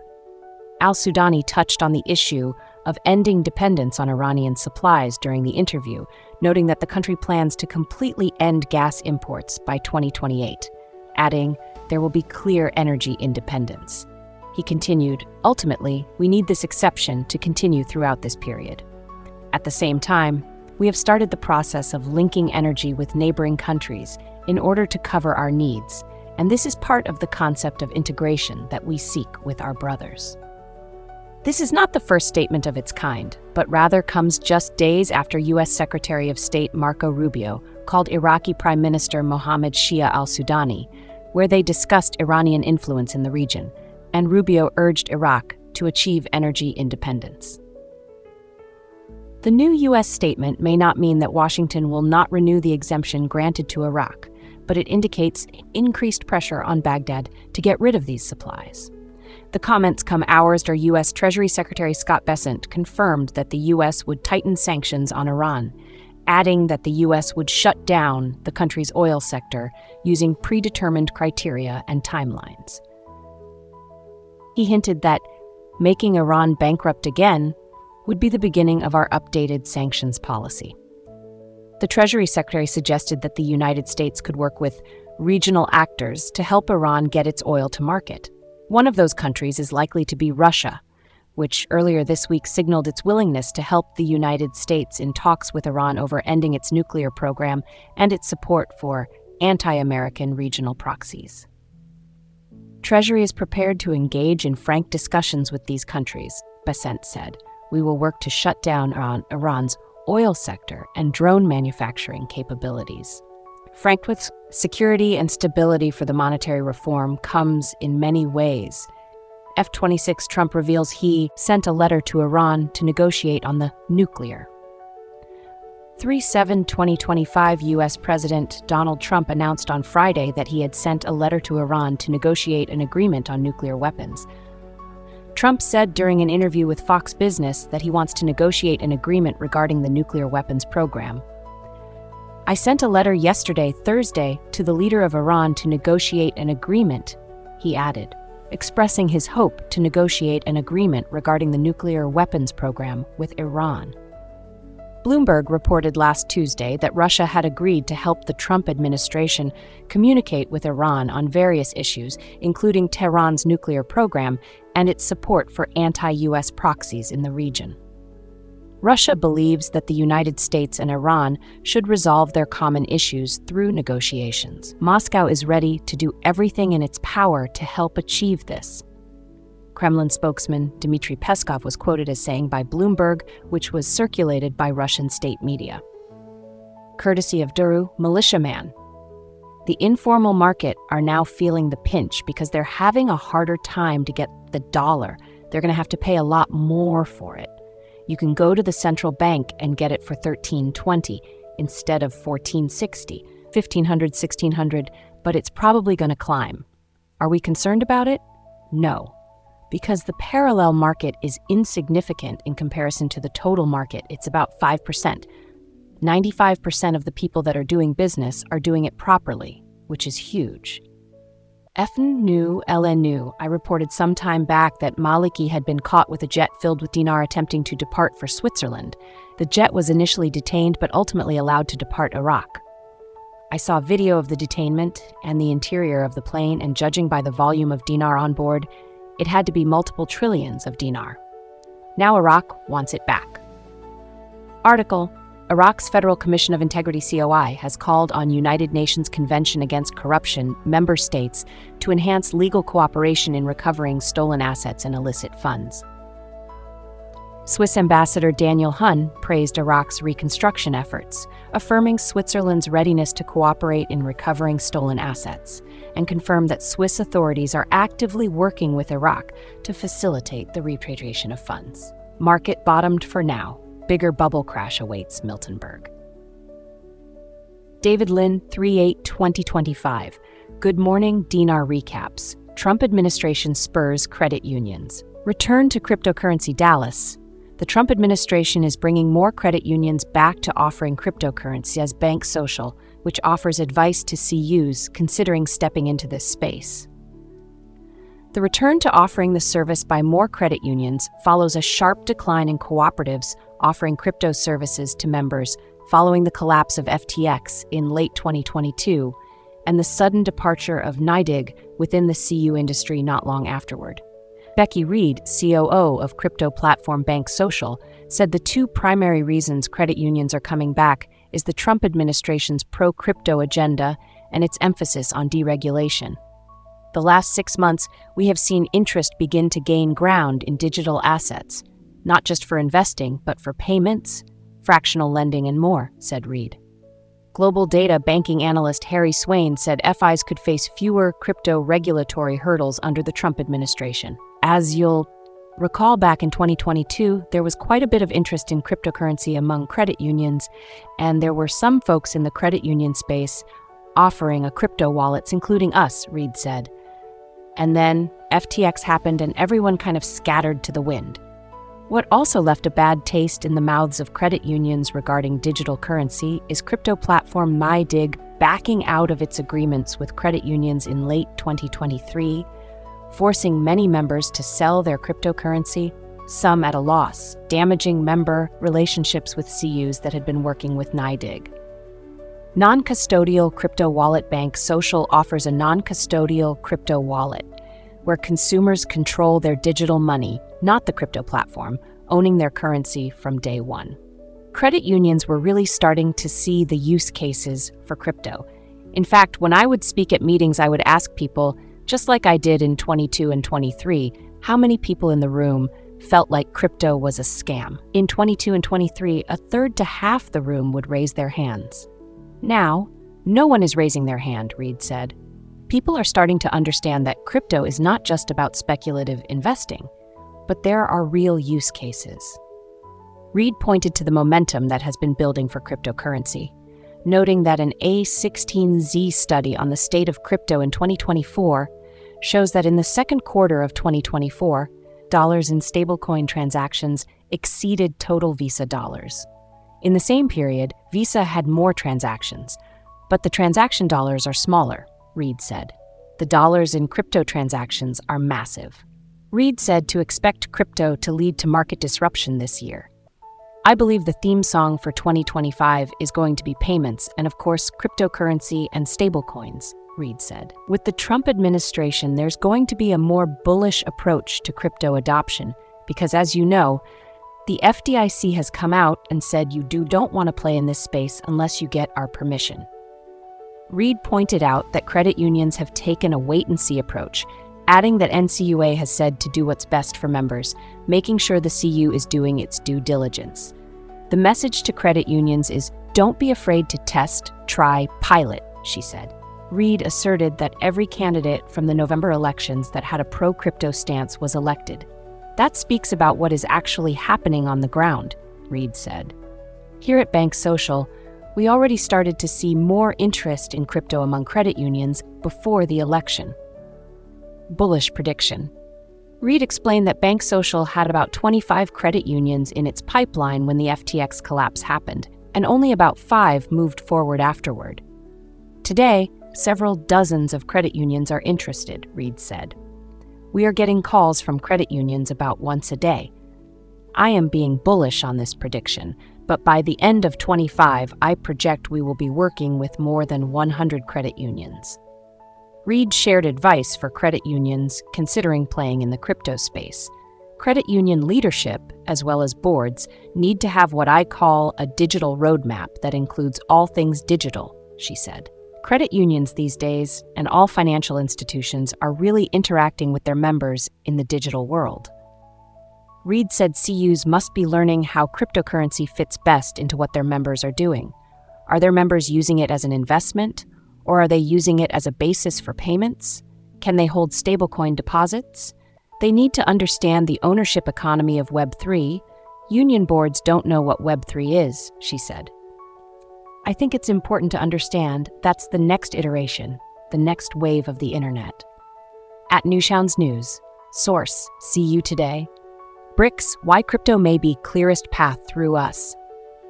A: Al-Sudani touched on the issue of ending dependence on Iranian supplies during the interview, noting that the country plans to completely end gas imports by 2028, adding, "There will be clear energy independence." He continued, "Ultimately, we need this exception to continue throughout this period. At the same time, we have started the process of linking energy with neighboring countries in order to cover our needs, and this is part of the concept of integration that we seek with our brothers." This is not the first statement of its kind, but rather comes just days after U.S. Secretary of State Marco Rubio called Iraqi Prime Minister Mohammed Shia al-Sudani, where they discussed Iranian influence in the region, and Rubio urged Iraq to achieve energy independence. The new U.S. statement may not mean that Washington will not renew the exemption granted to Iraq, but it indicates increased pressure on Baghdad to get rid of these supplies. The comments come hours after U.S. Treasury Secretary Scott Bessent confirmed that the U.S. would tighten sanctions on Iran, adding that the U.S. would shut down the country's oil sector using predetermined criteria and timelines. He hinted that making Iran bankrupt again would be the beginning of our updated sanctions policy. The Treasury Secretary suggested that the United States could work with regional actors to help Iran get its oil to market. One of those countries is likely to be Russia, which earlier this week signaled its willingness to help the United States in talks with Iran over ending its nuclear program and its support for anti-American regional proxies. Treasury is prepared to engage in frank discussions with these countries, Bessent said. "We will work to shut down Iran's oil sector and drone manufacturing capabilities." Frank with security and stability for the monetary reform comes in many ways. F-26 Trump reveals he sent a letter to Iran to negotiate on the nuclear. 3/7/2025 U.S. President Donald Trump announced on Friday that he had sent a letter to Iran to negotiate an agreement on nuclear weapons. Trump said during an interview with Fox Business that he wants to negotiate an agreement regarding the nuclear weapons program. "I sent a letter yesterday, Thursday, to the leader of Iran to negotiate an agreement," he added, expressing his hope to negotiate an agreement regarding the nuclear weapons program with Iran. Bloomberg reported last Tuesday that Russia had agreed to help the Trump administration communicate with Iran on various issues, including Tehran's nuclear program and its support for anti-U.S. proxies in the region. Russia believes that the United States and Iran should resolve their common issues through negotiations. Moscow is ready to do everything in its power to help achieve this. Kremlin spokesman Dmitry Peskov was quoted as saying by Bloomberg, which was circulated by Russian state media. Courtesy of Duru, militiaman. The informal market are now feeling the pinch because they're having a harder time to get the dollar. They're going to have to pay a lot more for it. You can go to the central bank and get it for $13.20 instead of $14.60, $1,500, $1,600, but it's probably going to climb. Are we concerned about it? No. because the parallel market is insignificant in comparison to the total market. It's about 5%. 95% of the people that are doing business are doing it properly, which is huge. LNU, I reported some time back that Maliki had been caught with a jet filled with dinar attempting to depart for Switzerland. The jet was initially detained but ultimately allowed to depart Iraq. I saw video of the detainment and the interior of the plane, and judging by the volume of dinar on board, it had to be multiple trillions of dinar. Now Iraq wants it back. Article: Iraq's Federal Commission of Integrity (COI) has called on United Nations Convention Against Corruption member states to enhance legal cooperation in recovering stolen assets and illicit funds. Swiss Ambassador Daniel Hun praised Iraq's reconstruction efforts, affirming Switzerland's readiness to cooperate in recovering stolen assets, and confirmed that Swiss authorities are actively working with Iraq to facilitate the repatriation of funds. Market bottomed for now. Bigger bubble crash awaits, Miltonberg. David Lynn, 3/8/2025. Good morning, Dinar recaps. Trump administration spurs credit unions. Return to cryptocurrency Dallas. The Trump administration is bringing more credit unions back to offering cryptocurrency as Bank Social, which offers advice to CUs considering stepping into this space. The return to offering the service by more credit unions follows a sharp decline in cooperatives offering crypto services to members following the collapse of FTX in late 2022 and the sudden departure of NYDIG within the CU industry not long afterward. Becky Reed, COO of crypto platform Bank Social, said the two primary reasons credit unions are coming back is the Trump administration's pro-crypto agenda and its emphasis on deregulation. The last 6 months, we have seen interest begin to gain ground in digital assets, not just for investing, but for payments, fractional lending, and more, said Reed. Global data banking analyst Harry Swain said FIs could face fewer crypto regulatory hurdles under the Trump administration. As you'll recall, back in 2022, there was quite a bit of interest in cryptocurrency among credit unions, and there were some folks in the credit union space offering a crypto wallets, including us, Reed said. And then FTX happened and everyone kind of scattered to the wind. What also left a bad taste in the mouths of credit unions regarding digital currency is crypto platform NYDIG backing out of its agreements with credit unions in late 2023, forcing many members to sell their cryptocurrency, some at a loss, damaging member relationships with CUs that had been working with NYDIG. Non-custodial crypto wallet Bank Social offers a non-custodial crypto wallet, where consumers control their digital money, not the crypto platform, owning their currency from day one. Credit unions were really starting to see the use cases for crypto. In fact, when I would speak at meetings, I would ask people, just like I did in 22 and 23, how many people in the room felt like crypto was a scam. In 22 and 23, a third to half the room would raise their hands. Now, no one is raising their hand, Reed said. People are starting to understand that crypto is not just about speculative investing, but there are real use cases. Reed pointed to the momentum that has been building for cryptocurrency, noting that an A16Z study on the state of crypto in 2024 shows that in the second quarter of 2024, dollars in stablecoin transactions exceeded total Visa dollars. In the same period, Visa had more transactions, but the transaction dollars are smaller, Reed said. The dollars in crypto transactions are massive. Reed said to expect crypto to lead to market disruption this year. I believe the theme song for 2025 is going to be payments and, of course, cryptocurrency and stablecoins, Reed said. With the Trump administration, there's going to be a more bullish approach to crypto adoption because, as you know, the FDIC has come out and said you don't want to play in this space unless you get our permission. Reed pointed out that credit unions have taken a wait-and-see approach, adding that NCUA has said to do what's best for members, making sure the CU is doing its due diligence. The message to credit unions is, don't be afraid to test, try, pilot, she said. Reed asserted that every candidate from the November elections that had a pro-crypto stance was elected. That speaks about what is actually happening on the ground, Reed said. Here at Bank Social, we already started to see more interest in crypto among credit unions before the election. Bullish prediction. Reed explained that Bank Social had about 25 credit unions in its pipeline when the FTX collapse happened, and only about 5 moved forward afterward. Today, several dozens of credit unions are interested, Reed said. We are getting calls from credit unions about once a day. I am being bullish on this prediction, but by the end of 25, I project we will be working with more than 100 credit unions. Reed shared advice for credit unions considering playing in the crypto space. Credit union leadership, as well as boards, need to have what I call a digital roadmap that includes all things digital, she said. Credit unions these days, and all financial institutions, are really interacting with their members in the digital world. Reed said CUs must be learning how cryptocurrency fits best into what their members are doing. Are their members using it as an investment? Or are they using it as a basis for payments? Can they hold stablecoin deposits? They need to understand the ownership economy of Web3. Union boards don't know what Web3 is, she said. I think it's important to understand that's the next iteration, the next wave of the internet. At Newshounds News, source, CU Today. BRICS, why crypto may be clearest path through us.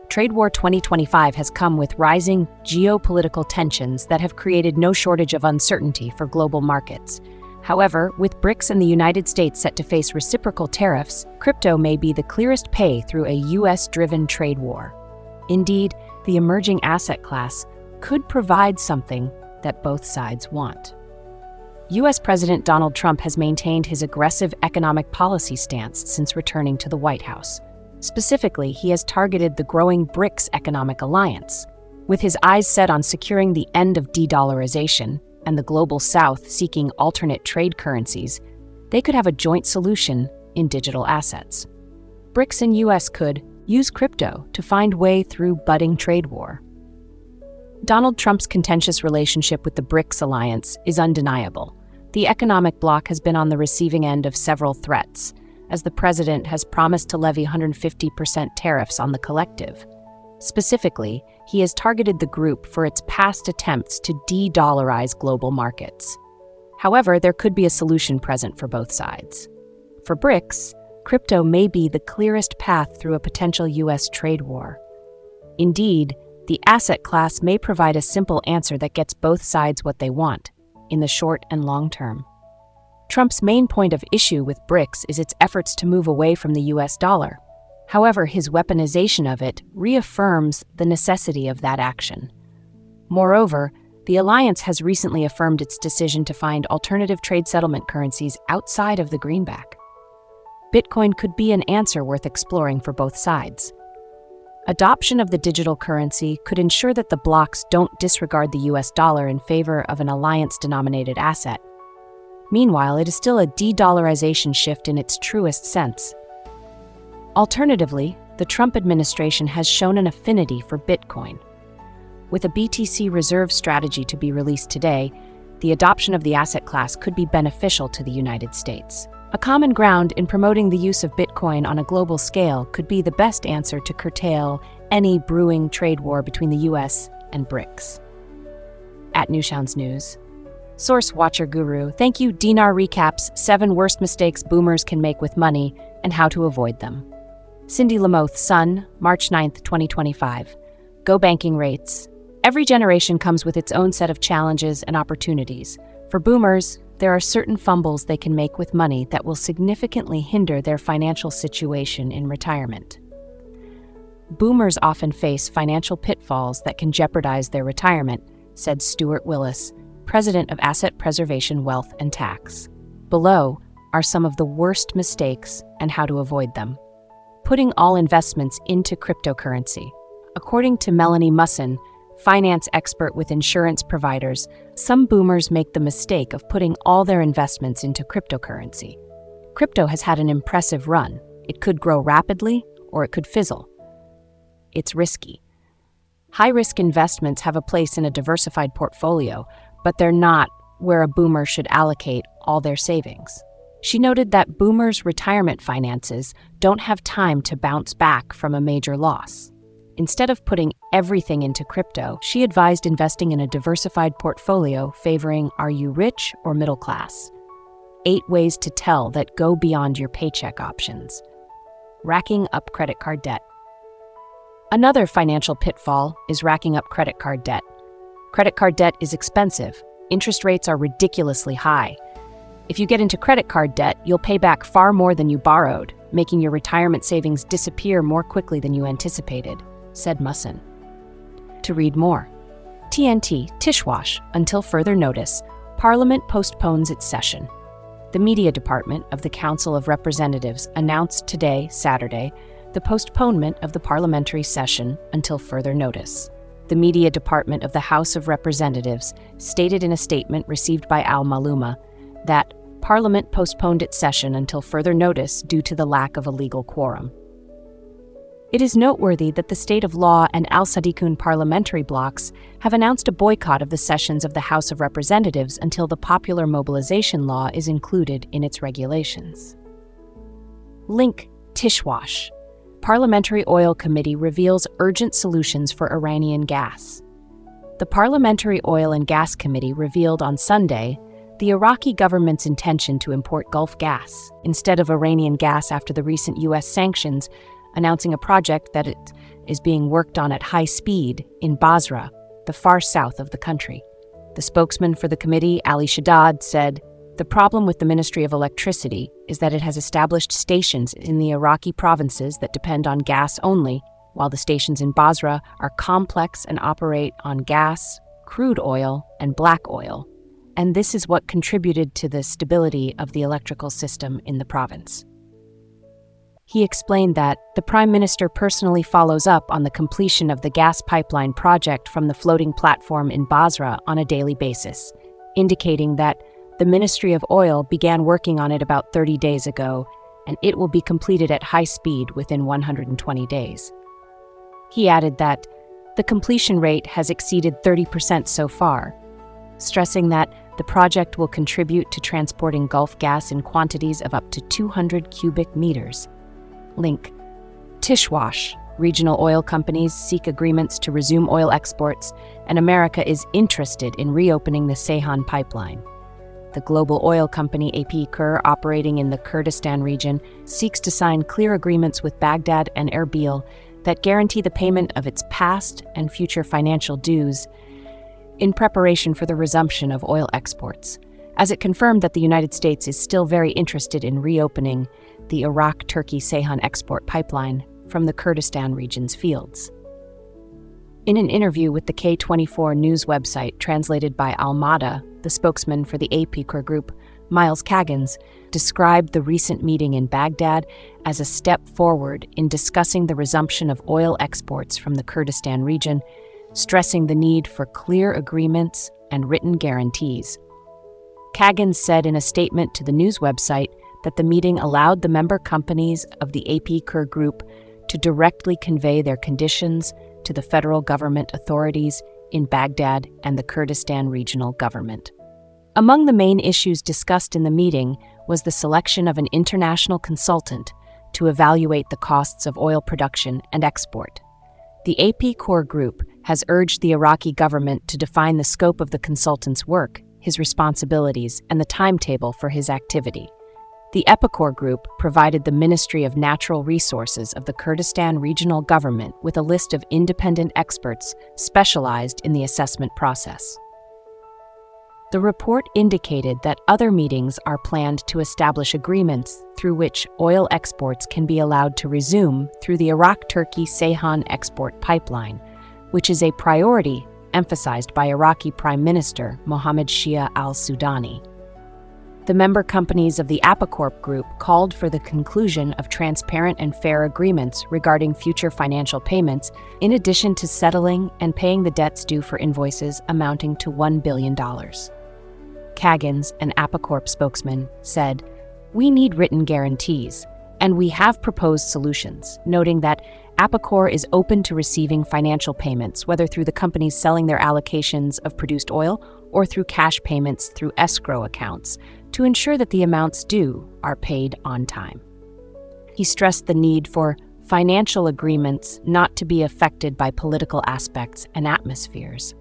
A: Trade War 2025 has come with rising geopolitical tensions that have created no shortage of uncertainty for global markets. However, with BRICS and the United States set to face reciprocal tariffs, crypto may be the clearest pay through a US-driven trade war. Indeed, the emerging asset class could provide something that both sides want. US President Donald Trump has maintained his aggressive economic policy stance since returning to the White House. Specifically, he has targeted the growing BRICS economic alliance. With his eyes set on securing the end of de-dollarization and the global South seeking alternate trade currencies, they could have a joint solution in digital assets. BRICS and US could use crypto to find way through budding trade war. Donald Trump's contentious relationship with the BRICS alliance is undeniable. The economic bloc has been on the receiving end of several threats, as the president has promised to levy 150% tariffs on the collective. Specifically, he has targeted the group for its past attempts to de-dollarize global markets. However, there could be a solution present for both sides. For BRICS, crypto may be the clearest path through a potential US trade war. Indeed, the asset class may provide a simple answer that gets both sides what they want, in the short and long term. Trump's main point of issue with BRICS is its efforts to move away from the US dollar. However, his weaponization of it reaffirms the necessity of that action. Moreover, the alliance has recently affirmed its decision to find alternative trade settlement currencies outside of the greenback. Bitcoin could be an answer worth exploring for both sides. Adoption of the digital currency could ensure that the blocs don't disregard the US dollar in favor of an alliance-denominated asset. Meanwhile, it is still a de-dollarization shift in its truest sense. Alternatively, the Trump administration has shown an affinity for Bitcoin. With a BTC reserve strategy to be released today, the adoption of the asset class could be beneficial to the United States. A common ground in promoting the use of Bitcoin on a global scale could be the best answer to curtail any brewing trade war between the US and BRICS. At Newshounds News. Source Watcher Guru, thank you. Dinar recaps 7 worst mistakes boomers can make with money and how to avoid them. Cindy Lamoth, Sun, March 9, 2025. Go banking rates. Every generation comes with its own set of challenges and opportunities. For boomers, there are certain fumbles they can make with money that will significantly hinder their financial situation in retirement. Boomers often face financial pitfalls that can jeopardize their retirement, said Stuart Willis, president of Asset Preservation Wealth and Tax. Below are some of the worst mistakes and how to avoid them. Putting all investments into cryptocurrency. According to Melanie Musson, finance expert with insurance providers, some boomers make the mistake of putting all their investments into cryptocurrency. Crypto has had an impressive run. It could grow rapidly, or it could fizzle. It's risky. High-risk investments have a place in a diversified portfolio, but they're not where a boomer should allocate all their savings. She noted that boomers' retirement finances don't have time to bounce back from a major loss. Instead of putting everything into crypto, she advised investing in a diversified portfolio favoring are you rich or middle class. 8 ways to tell that go beyond your paycheck options. Racking up credit card debt. Another financial pitfall is racking up credit card debt. Credit card debt is expensive. Interest rates are ridiculously high. If you get into credit card debt, you'll pay back far more than you borrowed, making your retirement savings disappear more quickly than you anticipated, said Musson. To read more, TNT, Tishwash, until further notice, Parliament postpones its session. The media department of the Council of Representatives announced today, Saturday, the postponement of the parliamentary session until further notice. The media department of the House of Representatives stated in a statement received by Al-Maluma that Parliament postponed its session until further notice due to the lack of a legal quorum. It is noteworthy that the State of Law and Al-Sadiqun parliamentary blocs have announced a boycott of the sessions of the House of Representatives until the Popular Mobilization Law is included in its regulations. Link Tishwash. Parliamentary Oil Committee reveals urgent solutions for Iranian gas. The Parliamentary Oil and Gas Committee revealed on Sunday the Iraqi government's intention to import Gulf gas instead of Iranian gas after the recent U.S. sanctions, announcing a project that it is being worked on at high speed in Basra, the far south of the country. The spokesman for the committee, Ali Shaddad, said, "The problem with the Ministry of Electricity is that it has established stations in the Iraqi provinces that depend on gas only, while the stations in Basra are complex and operate on gas, crude oil, and black oil. And this is what contributed to the stability of the electrical system in the province." He explained that the Prime Minister personally follows up on the completion of the gas pipeline project from the floating platform in Basra on a daily basis, indicating that the Ministry of Oil began working on it about 30 days ago, and it will be completed at high speed within 120 days. He added that the completion rate has exceeded 30% so far, stressing that the project will contribute to transporting Gulf gas in quantities of up to 200 cubic meters. Link Tishwash. Regional oil companies seek agreements to resume oil exports, and America is interested in reopening the Ceyhan pipeline. The global oil company AP Kur, operating in the Kurdistan region, seeks to sign clear agreements with Baghdad and Erbil that guarantee the payment of its past and future financial dues in preparation for the resumption of oil exports, as it confirmed that the United States is still very interested in reopening the Iraq-Turkey Ceyhan export pipeline from the Kurdistan region's fields. In an interview with the K24 news website translated by Almada, the spokesman for the AP Group, Miles Kaggans, described the recent meeting in Baghdad as a step forward in discussing the resumption of oil exports from the Kurdistan region, stressing the need for clear agreements and written guarantees. Kaggans said in a statement to the news website that the meeting allowed the member companies of the AP Group to directly convey their conditions to the federal government authorities in Baghdad and the Kurdistan regional government. Among the main issues discussed in the meeting was the selection of an international consultant to evaluate the costs of oil production and export. The AP Group has urged the Iraqi government to define the scope of the consultant's work, his responsibilities, and the timetable for his activity. The Epicor Group provided the Ministry of Natural Resources of the Kurdistan regional government with a list of independent experts specialized in the assessment process. The report indicated that other meetings are planned to establish agreements through which oil exports can be allowed to resume through the Iraq-Turkey Ceyhan export pipeline, which is a priority emphasized by Iraqi Prime Minister Mohammed Shia al-Sudani. The member companies of the Apicorp Group called for the conclusion of transparent and fair agreements regarding future financial payments, in addition to settling and paying the debts due for invoices amounting to $1 billion. Kaggans, an Apicorp spokesman, said, "We need written guarantees, and we have proposed solutions," noting that Apicor is open to receiving financial payments, whether through the companies selling their allocations of produced oil or through cash payments through escrow accounts, to ensure that the amounts due are paid on time. He stressed the need for financial agreements not to be affected by political aspects and atmospheres.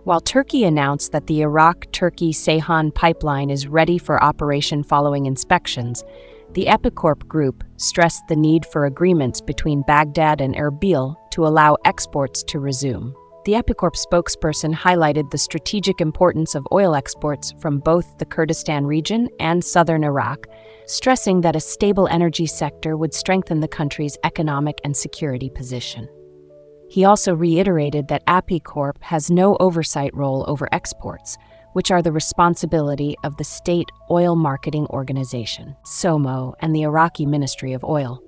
A: While Turkey announced that the Iraq-Turkey-Ceyhan pipeline is ready for operation following inspections, the Epicorp Group stressed the need for agreements between Baghdad and Erbil to allow exports to resume. The Epicorp spokesperson highlighted the strategic importance of oil exports from both the Kurdistan region and southern Iraq, stressing that a stable energy sector would strengthen the country's economic and security position. He also reiterated that Epicorp has no oversight role over exports, which are the responsibility of the State Oil Marketing Organization, SOMO, and the Iraqi Ministry of Oil.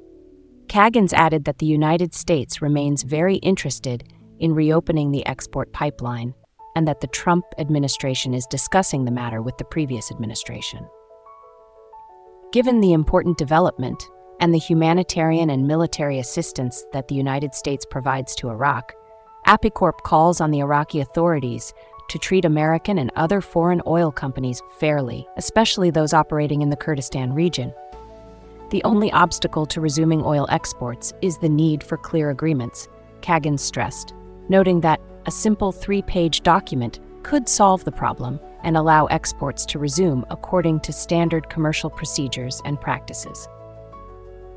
A: Kagan's added that the United States remains very interested in reopening the export pipeline, and that the Trump administration is discussing the matter with the previous administration. Given the important development and the humanitarian and military assistance that the United States provides to Iraq, Epicorp calls on the Iraqi authorities to treat American and other foreign oil companies fairly, especially those operating in the Kurdistan region. The only obstacle to resuming oil exports is the need for clear agreements, Kagan stressed, noting that a simple 3-page document could solve the problem and allow exports to resume according to standard commercial procedures and practices.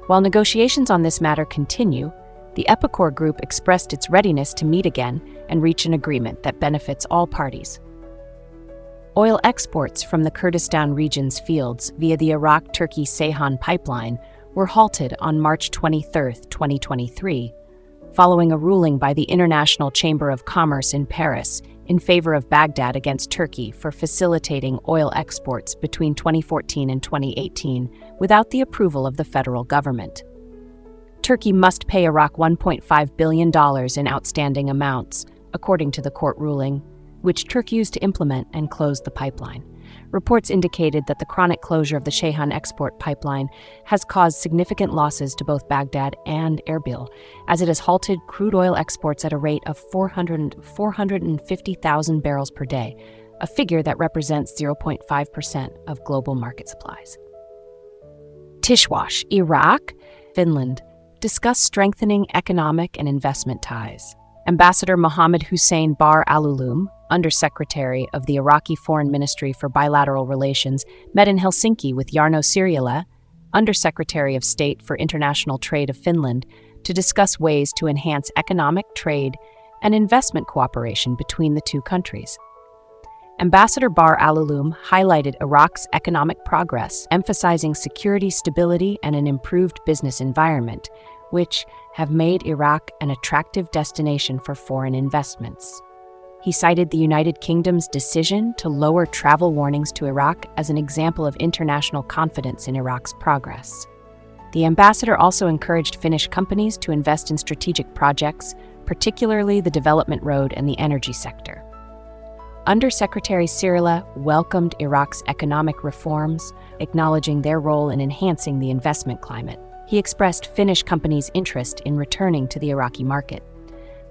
A: While negotiations on this matter continue, the Epicorp Group expressed its readiness to meet again and reach an agreement that benefits all parties. Oil exports from the Kurdistan region's fields via the Iraq-Turkey-Ceyhan pipeline were halted on March 23, 2023, following a ruling by the International Chamber of Commerce in Paris in favor of Baghdad against Turkey for facilitating oil exports between 2014 and 2018 without the approval of the federal government. Turkey must pay Iraq $1.5 billion in outstanding amounts, according to the court ruling, which Turkey used to implement and close the pipeline. Reports indicated that the chronic closure of the Ceyhan export pipeline has caused significant losses to both Baghdad and Erbil, as it has halted crude oil exports at a rate of 450,000 barrels per day, a figure that represents 0.5% of global market supplies. Tishwash, Iraq, Finland, discuss strengthening economic and investment ties. Ambassador Mohammed Hussein Bar Alulum, Undersecretary of the Iraqi Foreign Ministry for Bilateral Relations, met in Helsinki with Jarno Sirjala, Undersecretary of State for International Trade of Finland, to discuss ways to enhance economic, trade, and investment cooperation between the two countries. Ambassador Bar Alulum highlighted Iraq's economic progress, emphasizing security, stability, and an improved business environment, which have made Iraq an attractive destination for foreign investments. He cited the United Kingdom's decision to lower travel warnings to Iraq as an example of international confidence in Iraq's progress. The ambassador also encouraged Finnish companies to invest in strategic projects, particularly the development road and the energy sector. Undersecretary Sirjala welcomed Iraq's economic reforms, acknowledging their role in enhancing the investment climate. He expressed Finnish companies' interest in returning to the Iraqi market.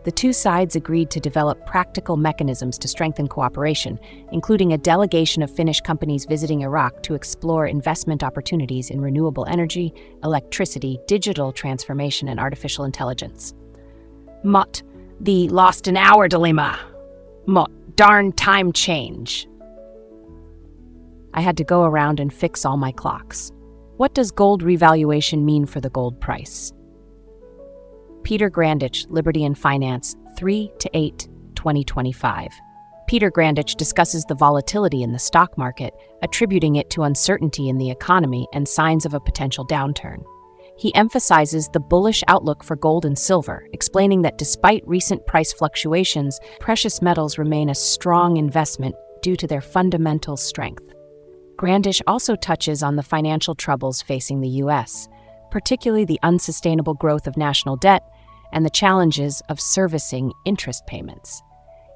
A: The two sides agreed to develop practical mechanisms to strengthen cooperation, including a delegation of Finnish companies visiting Iraq to explore investment opportunities in renewable energy, electricity, digital transformation, and artificial intelligence. Mot, the lost an hour dilemma. Mot, darn time change. I had to go around and fix all my clocks. What does gold revaluation mean for the gold price? Peter Grandich, Liberty and Finance, 3-8, 2025. Peter Grandich discusses the volatility in the stock market, attributing it to uncertainty in the economy and signs of a potential downturn. He emphasizes the bullish outlook for gold and silver, explaining that despite recent price fluctuations, precious metals remain a strong investment due to their fundamental strength. Grandich also touches on the financial troubles facing the U.S., particularly the unsustainable growth of national debt and the challenges of servicing interest payments.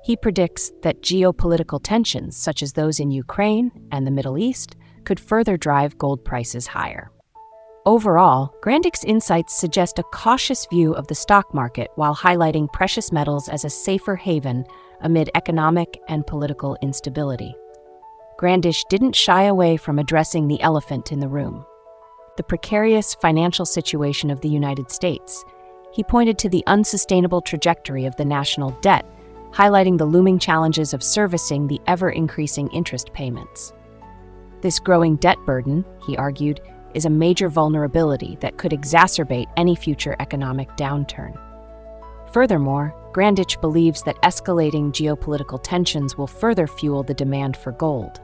A: He predicts that geopolitical tensions, such as those in Ukraine and the Middle East, could further drive gold prices higher. Overall, Grandich's insights suggest a cautious view of the stock market while highlighting precious metals as a safer haven amid economic and political instability. Grandich didn't shy away from addressing the elephant in the room: the precarious financial situation of the United States. He pointed to the unsustainable trajectory of the national debt, highlighting the looming challenges of servicing the ever-increasing interest payments. This growing debt burden, he argued, is a major vulnerability that could exacerbate any future economic downturn. Furthermore, Grandich believes that escalating geopolitical tensions will further fuel the demand for gold.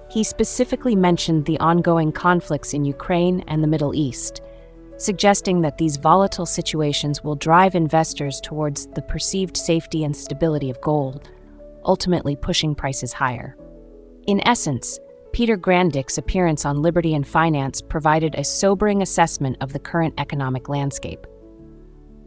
A: He specifically mentioned the ongoing conflicts in Ukraine and the Middle East, suggesting that these volatile situations will drive investors towards the perceived safety and stability of gold, ultimately pushing prices higher. In essence, Peter Grandich's appearance on Liberty and Finance provided a sobering assessment of the current economic landscape.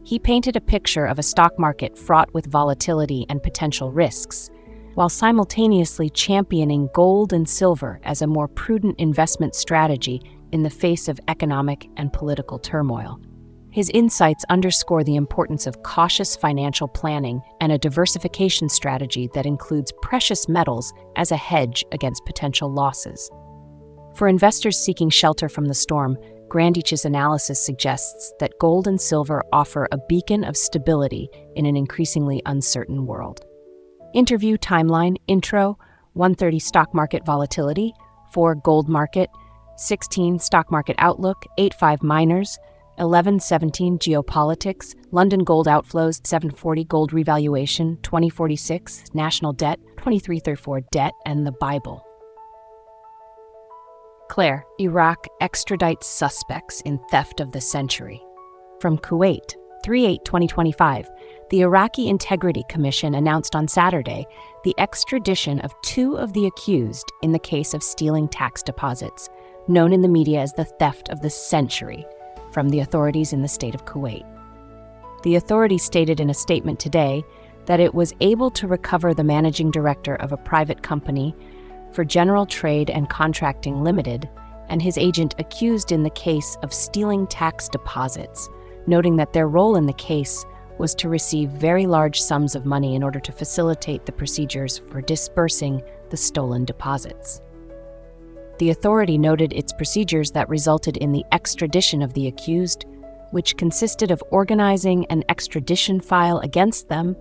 A: He painted a picture of a stock market fraught with volatility and potential risks, while simultaneously championing gold and silver as a more prudent investment strategy in the face of economic and political turmoil. His insights underscore the importance of cautious financial planning and a diversification strategy that includes precious metals as a hedge against potential losses. For investors seeking shelter from the storm, Grandich's analysis suggests that gold and silver offer a beacon of stability in an increasingly uncertain world. Interview timeline: Intro, 1:30 stock market volatility, 4 gold market, 16 stock market outlook, 8:5 miners, 11:17 geopolitics, London gold outflows, 7:40 gold revaluation, 20:46 national debt, 23:34 debt, and the Bible. Claire, Iraq extradites suspects in theft of the century. From Kuwait, 3/8/2025, the Iraqi Integrity Commission announced on Saturday the extradition of 2 of the accused in the case of stealing tax deposits, known in the media as the theft of the century, from the authorities in the state of Kuwait. The authority stated in a statement today that it was able to recover the managing director of a private company for General Trade and Contracting Limited and his agent accused in the case of stealing tax deposits, noting that their role in the case was to receive very large sums of money in order to facilitate the procedures for disbursing the stolen deposits. The authority noted its procedures that resulted in the extradition of the accused, which consisted of organizing an extradition file against them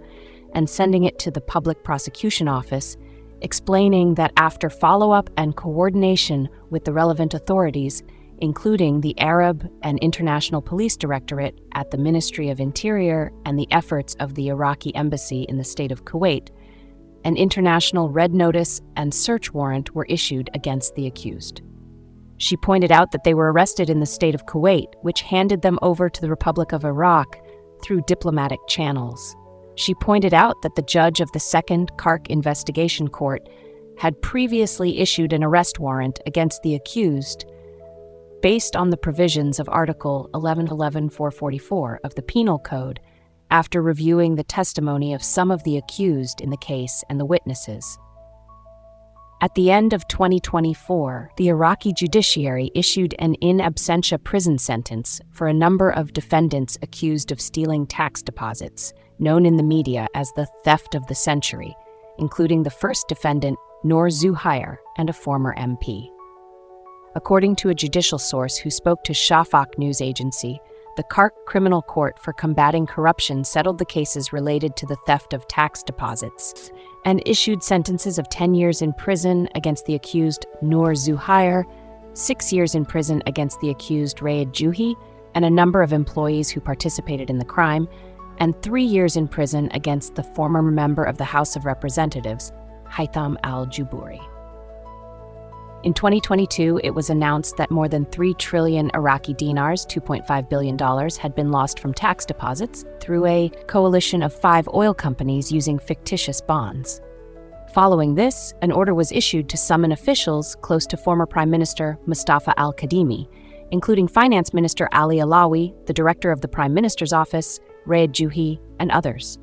A: and sending it to the Public Prosecution Office, explaining that after follow-up and coordination with the relevant authorities, including the Arab and International Police Directorate at the Ministry of Interior and the efforts of the Iraqi Embassy in the state of Kuwait, an international red notice and search warrant were issued against the accused. She pointed out that they were arrested in the state of Kuwait, which handed them over to the Republic of Iraq through diplomatic channels. She pointed out that the judge of the Second Kark Investigation Court had previously issued an arrest warrant against the accused based on the provisions of Article 1111-444 of the Penal Code after reviewing the testimony of some of the accused in the case and the witnesses. At the end of 2024, the Iraqi judiciary issued an in absentia prison sentence for a number of defendants accused of stealing tax deposits, known in the media as the theft of the century, including the first defendant, Noor Zuhair, and a former MP. According to a judicial source who spoke to Shafaq news agency, the Kark Criminal Court for Combating Corruption settled the cases related to the theft of tax deposits and issued sentences of 10 years in prison against the accused Noor Zuhair, 6 years in prison against the accused Raed Juhi and a number of employees who participated in the crime, and 3 years in prison against the former member of the House of Representatives, Haitham al-Jubouri. In 2022, it was announced that more than 3 trillion Iraqi dinars, $2.5 billion, had been lost from tax deposits through a coalition of 5 oil companies using fictitious bonds. Following this, an order was issued to summon officials close to former Prime Minister Mustafa al-Kadhimi, including Finance Minister Ali Alawi, the Director of the Prime Minister's Office, Raed Juhi, and others.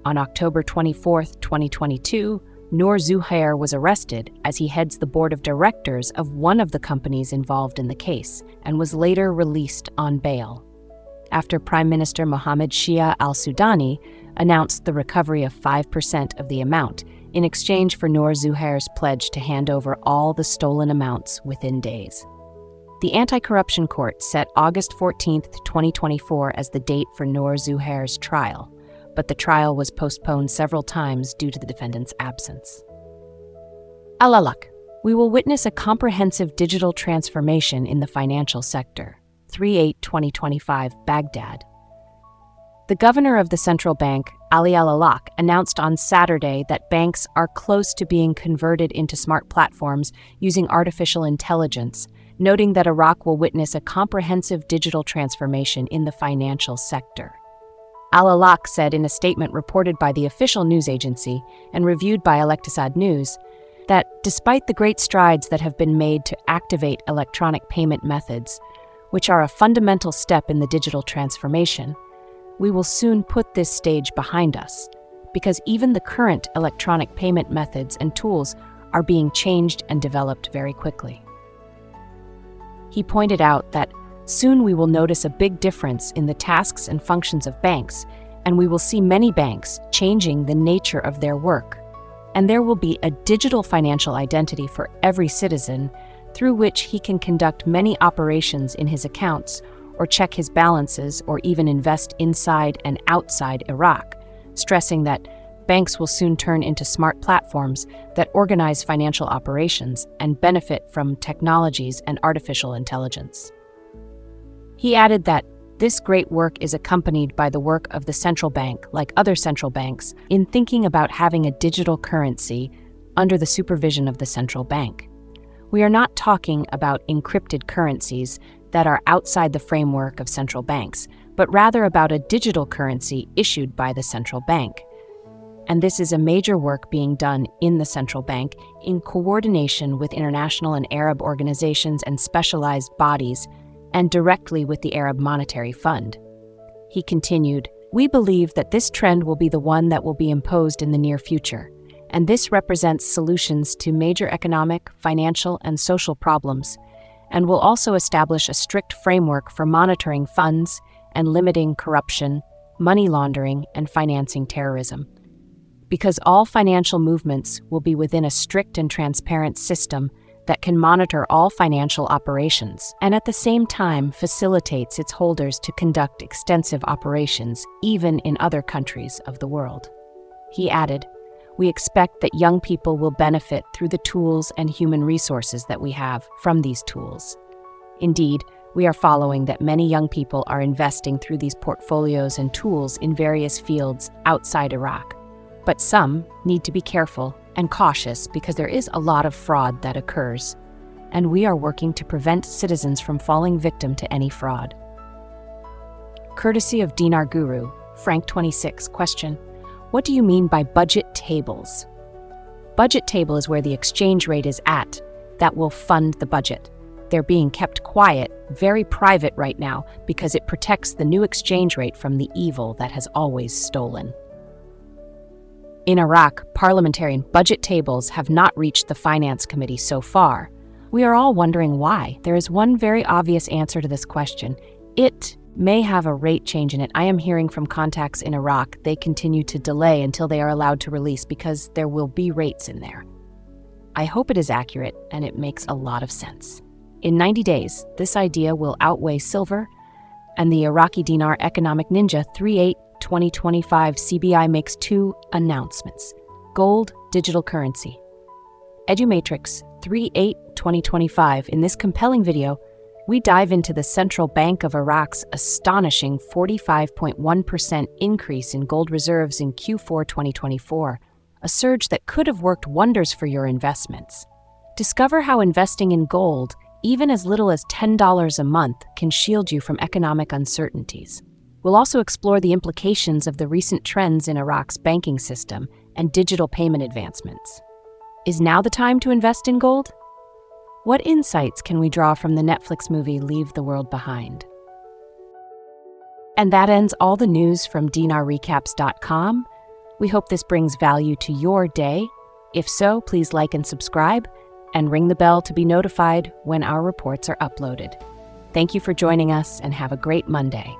A: On October 24, 2022, Noor Zuhair was arrested as he heads the board of directors of one of the companies involved in the case and was later released on bail, after Prime Minister Mohammed Shia al-Sudani announced the recovery of 5% of the amount in exchange for Noor Zuhair's pledge to hand over all the stolen amounts within days. The Anti-Corruption Court set August 14, 2024 as the date for Noor Zuhair's trial, but the trial was postponed several times due to the defendant's absence. Alalak, we will witness a comprehensive digital transformation in the financial sector. 3/8/2025, Baghdad. The governor of the central bank, Ali Alalak, announced on Saturday that banks are close to being converted into smart platforms using artificial intelligence, noting that Iraq will witness a comprehensive digital transformation in the financial sector. Alalak said in a statement reported by the official news agency and reviewed by Electasad News that despite the great strides that have been made to activate electronic payment methods, which are a fundamental step in the digital transformation, we will soon put this stage behind us, because even the current electronic payment methods and tools are being changed and developed very quickly. He pointed out that soon we will notice a big difference in the tasks and functions of banks, and we will see many banks changing the nature of their work. And there will be a digital financial identity for every citizen through which he can conduct many operations in his accounts or check his balances or even invest inside and outside Iraq, stressing that banks will soon turn into smart platforms that organize financial operations and benefit from technologies and artificial intelligence. He added that this great work is accompanied by the work of the central bank, like other central banks, in thinking about having a digital currency under the supervision of the central bank. We are not talking about encrypted currencies that are outside the framework of central banks, but rather about a digital currency issued by the central bank. And this is a major work being done in the central bank in coordination with international and Arab organizations and specialized bodies, and directly with the Arab Monetary Fund. He continued, "We believe that this trend will be the one that will be imposed in the near future, and this represents solutions to major economic, financial, and social problems, and will also establish a strict framework for monitoring funds and limiting corruption, money laundering, and financing terrorism. Because all financial movements will be within a strict and transparent system that can monitor all financial operations and at the same time facilitates its holders to conduct extensive operations even in other countries of the world." He added, "We expect that young people will benefit through the tools and human resources that we have from these tools. Indeed, we are following that many young people are investing through these portfolios and tools in various fields outside Iraq. But some need to be careful and cautious because there is a lot of fraud that occurs, and we are working to prevent citizens from falling victim to any fraud." Courtesy of Dinar Guru, Frank 26, question, "What do you mean by budget tables?" Budget table is where the exchange rate is at that will fund the budget. They're being kept quiet, very private right now, because it protects the new exchange rate from the evil that has always stolen. In Iraq, parliamentary budget tables have not reached the Finance Committee so far. We are all wondering why. There is one very obvious answer to this question. It may have a rate change in it. I am hearing from contacts in Iraq they continue to delay until they are allowed to release because there will be rates in there. I hope it is accurate and it makes a lot of sense. In 90 days, this idea will outweigh silver, and the Iraqi dinar economic ninja 3/8/2025 CBI makes two announcements. Gold digital currency. EduMatrix 3/8/2025. In this compelling video, we dive into the Central Bank of Iraq's astonishing 45.1% increase in gold reserves in Q4 2024, a surge that could have worked wonders for your investments. Discover how investing in gold, even as little as $10 a month, can shield you from economic uncertainties. We'll also explore the implications of the recent trends in Iraq's banking system and digital payment advancements. Is now the time to invest in gold? What insights can we draw from the Netflix movie Leave the World Behind? And that ends all the news from dinarrecaps.com. We hope this brings value to your day. If so, please like and subscribe, and ring the bell to be notified when our reports are uploaded. Thank you for joining us, and have a great Monday.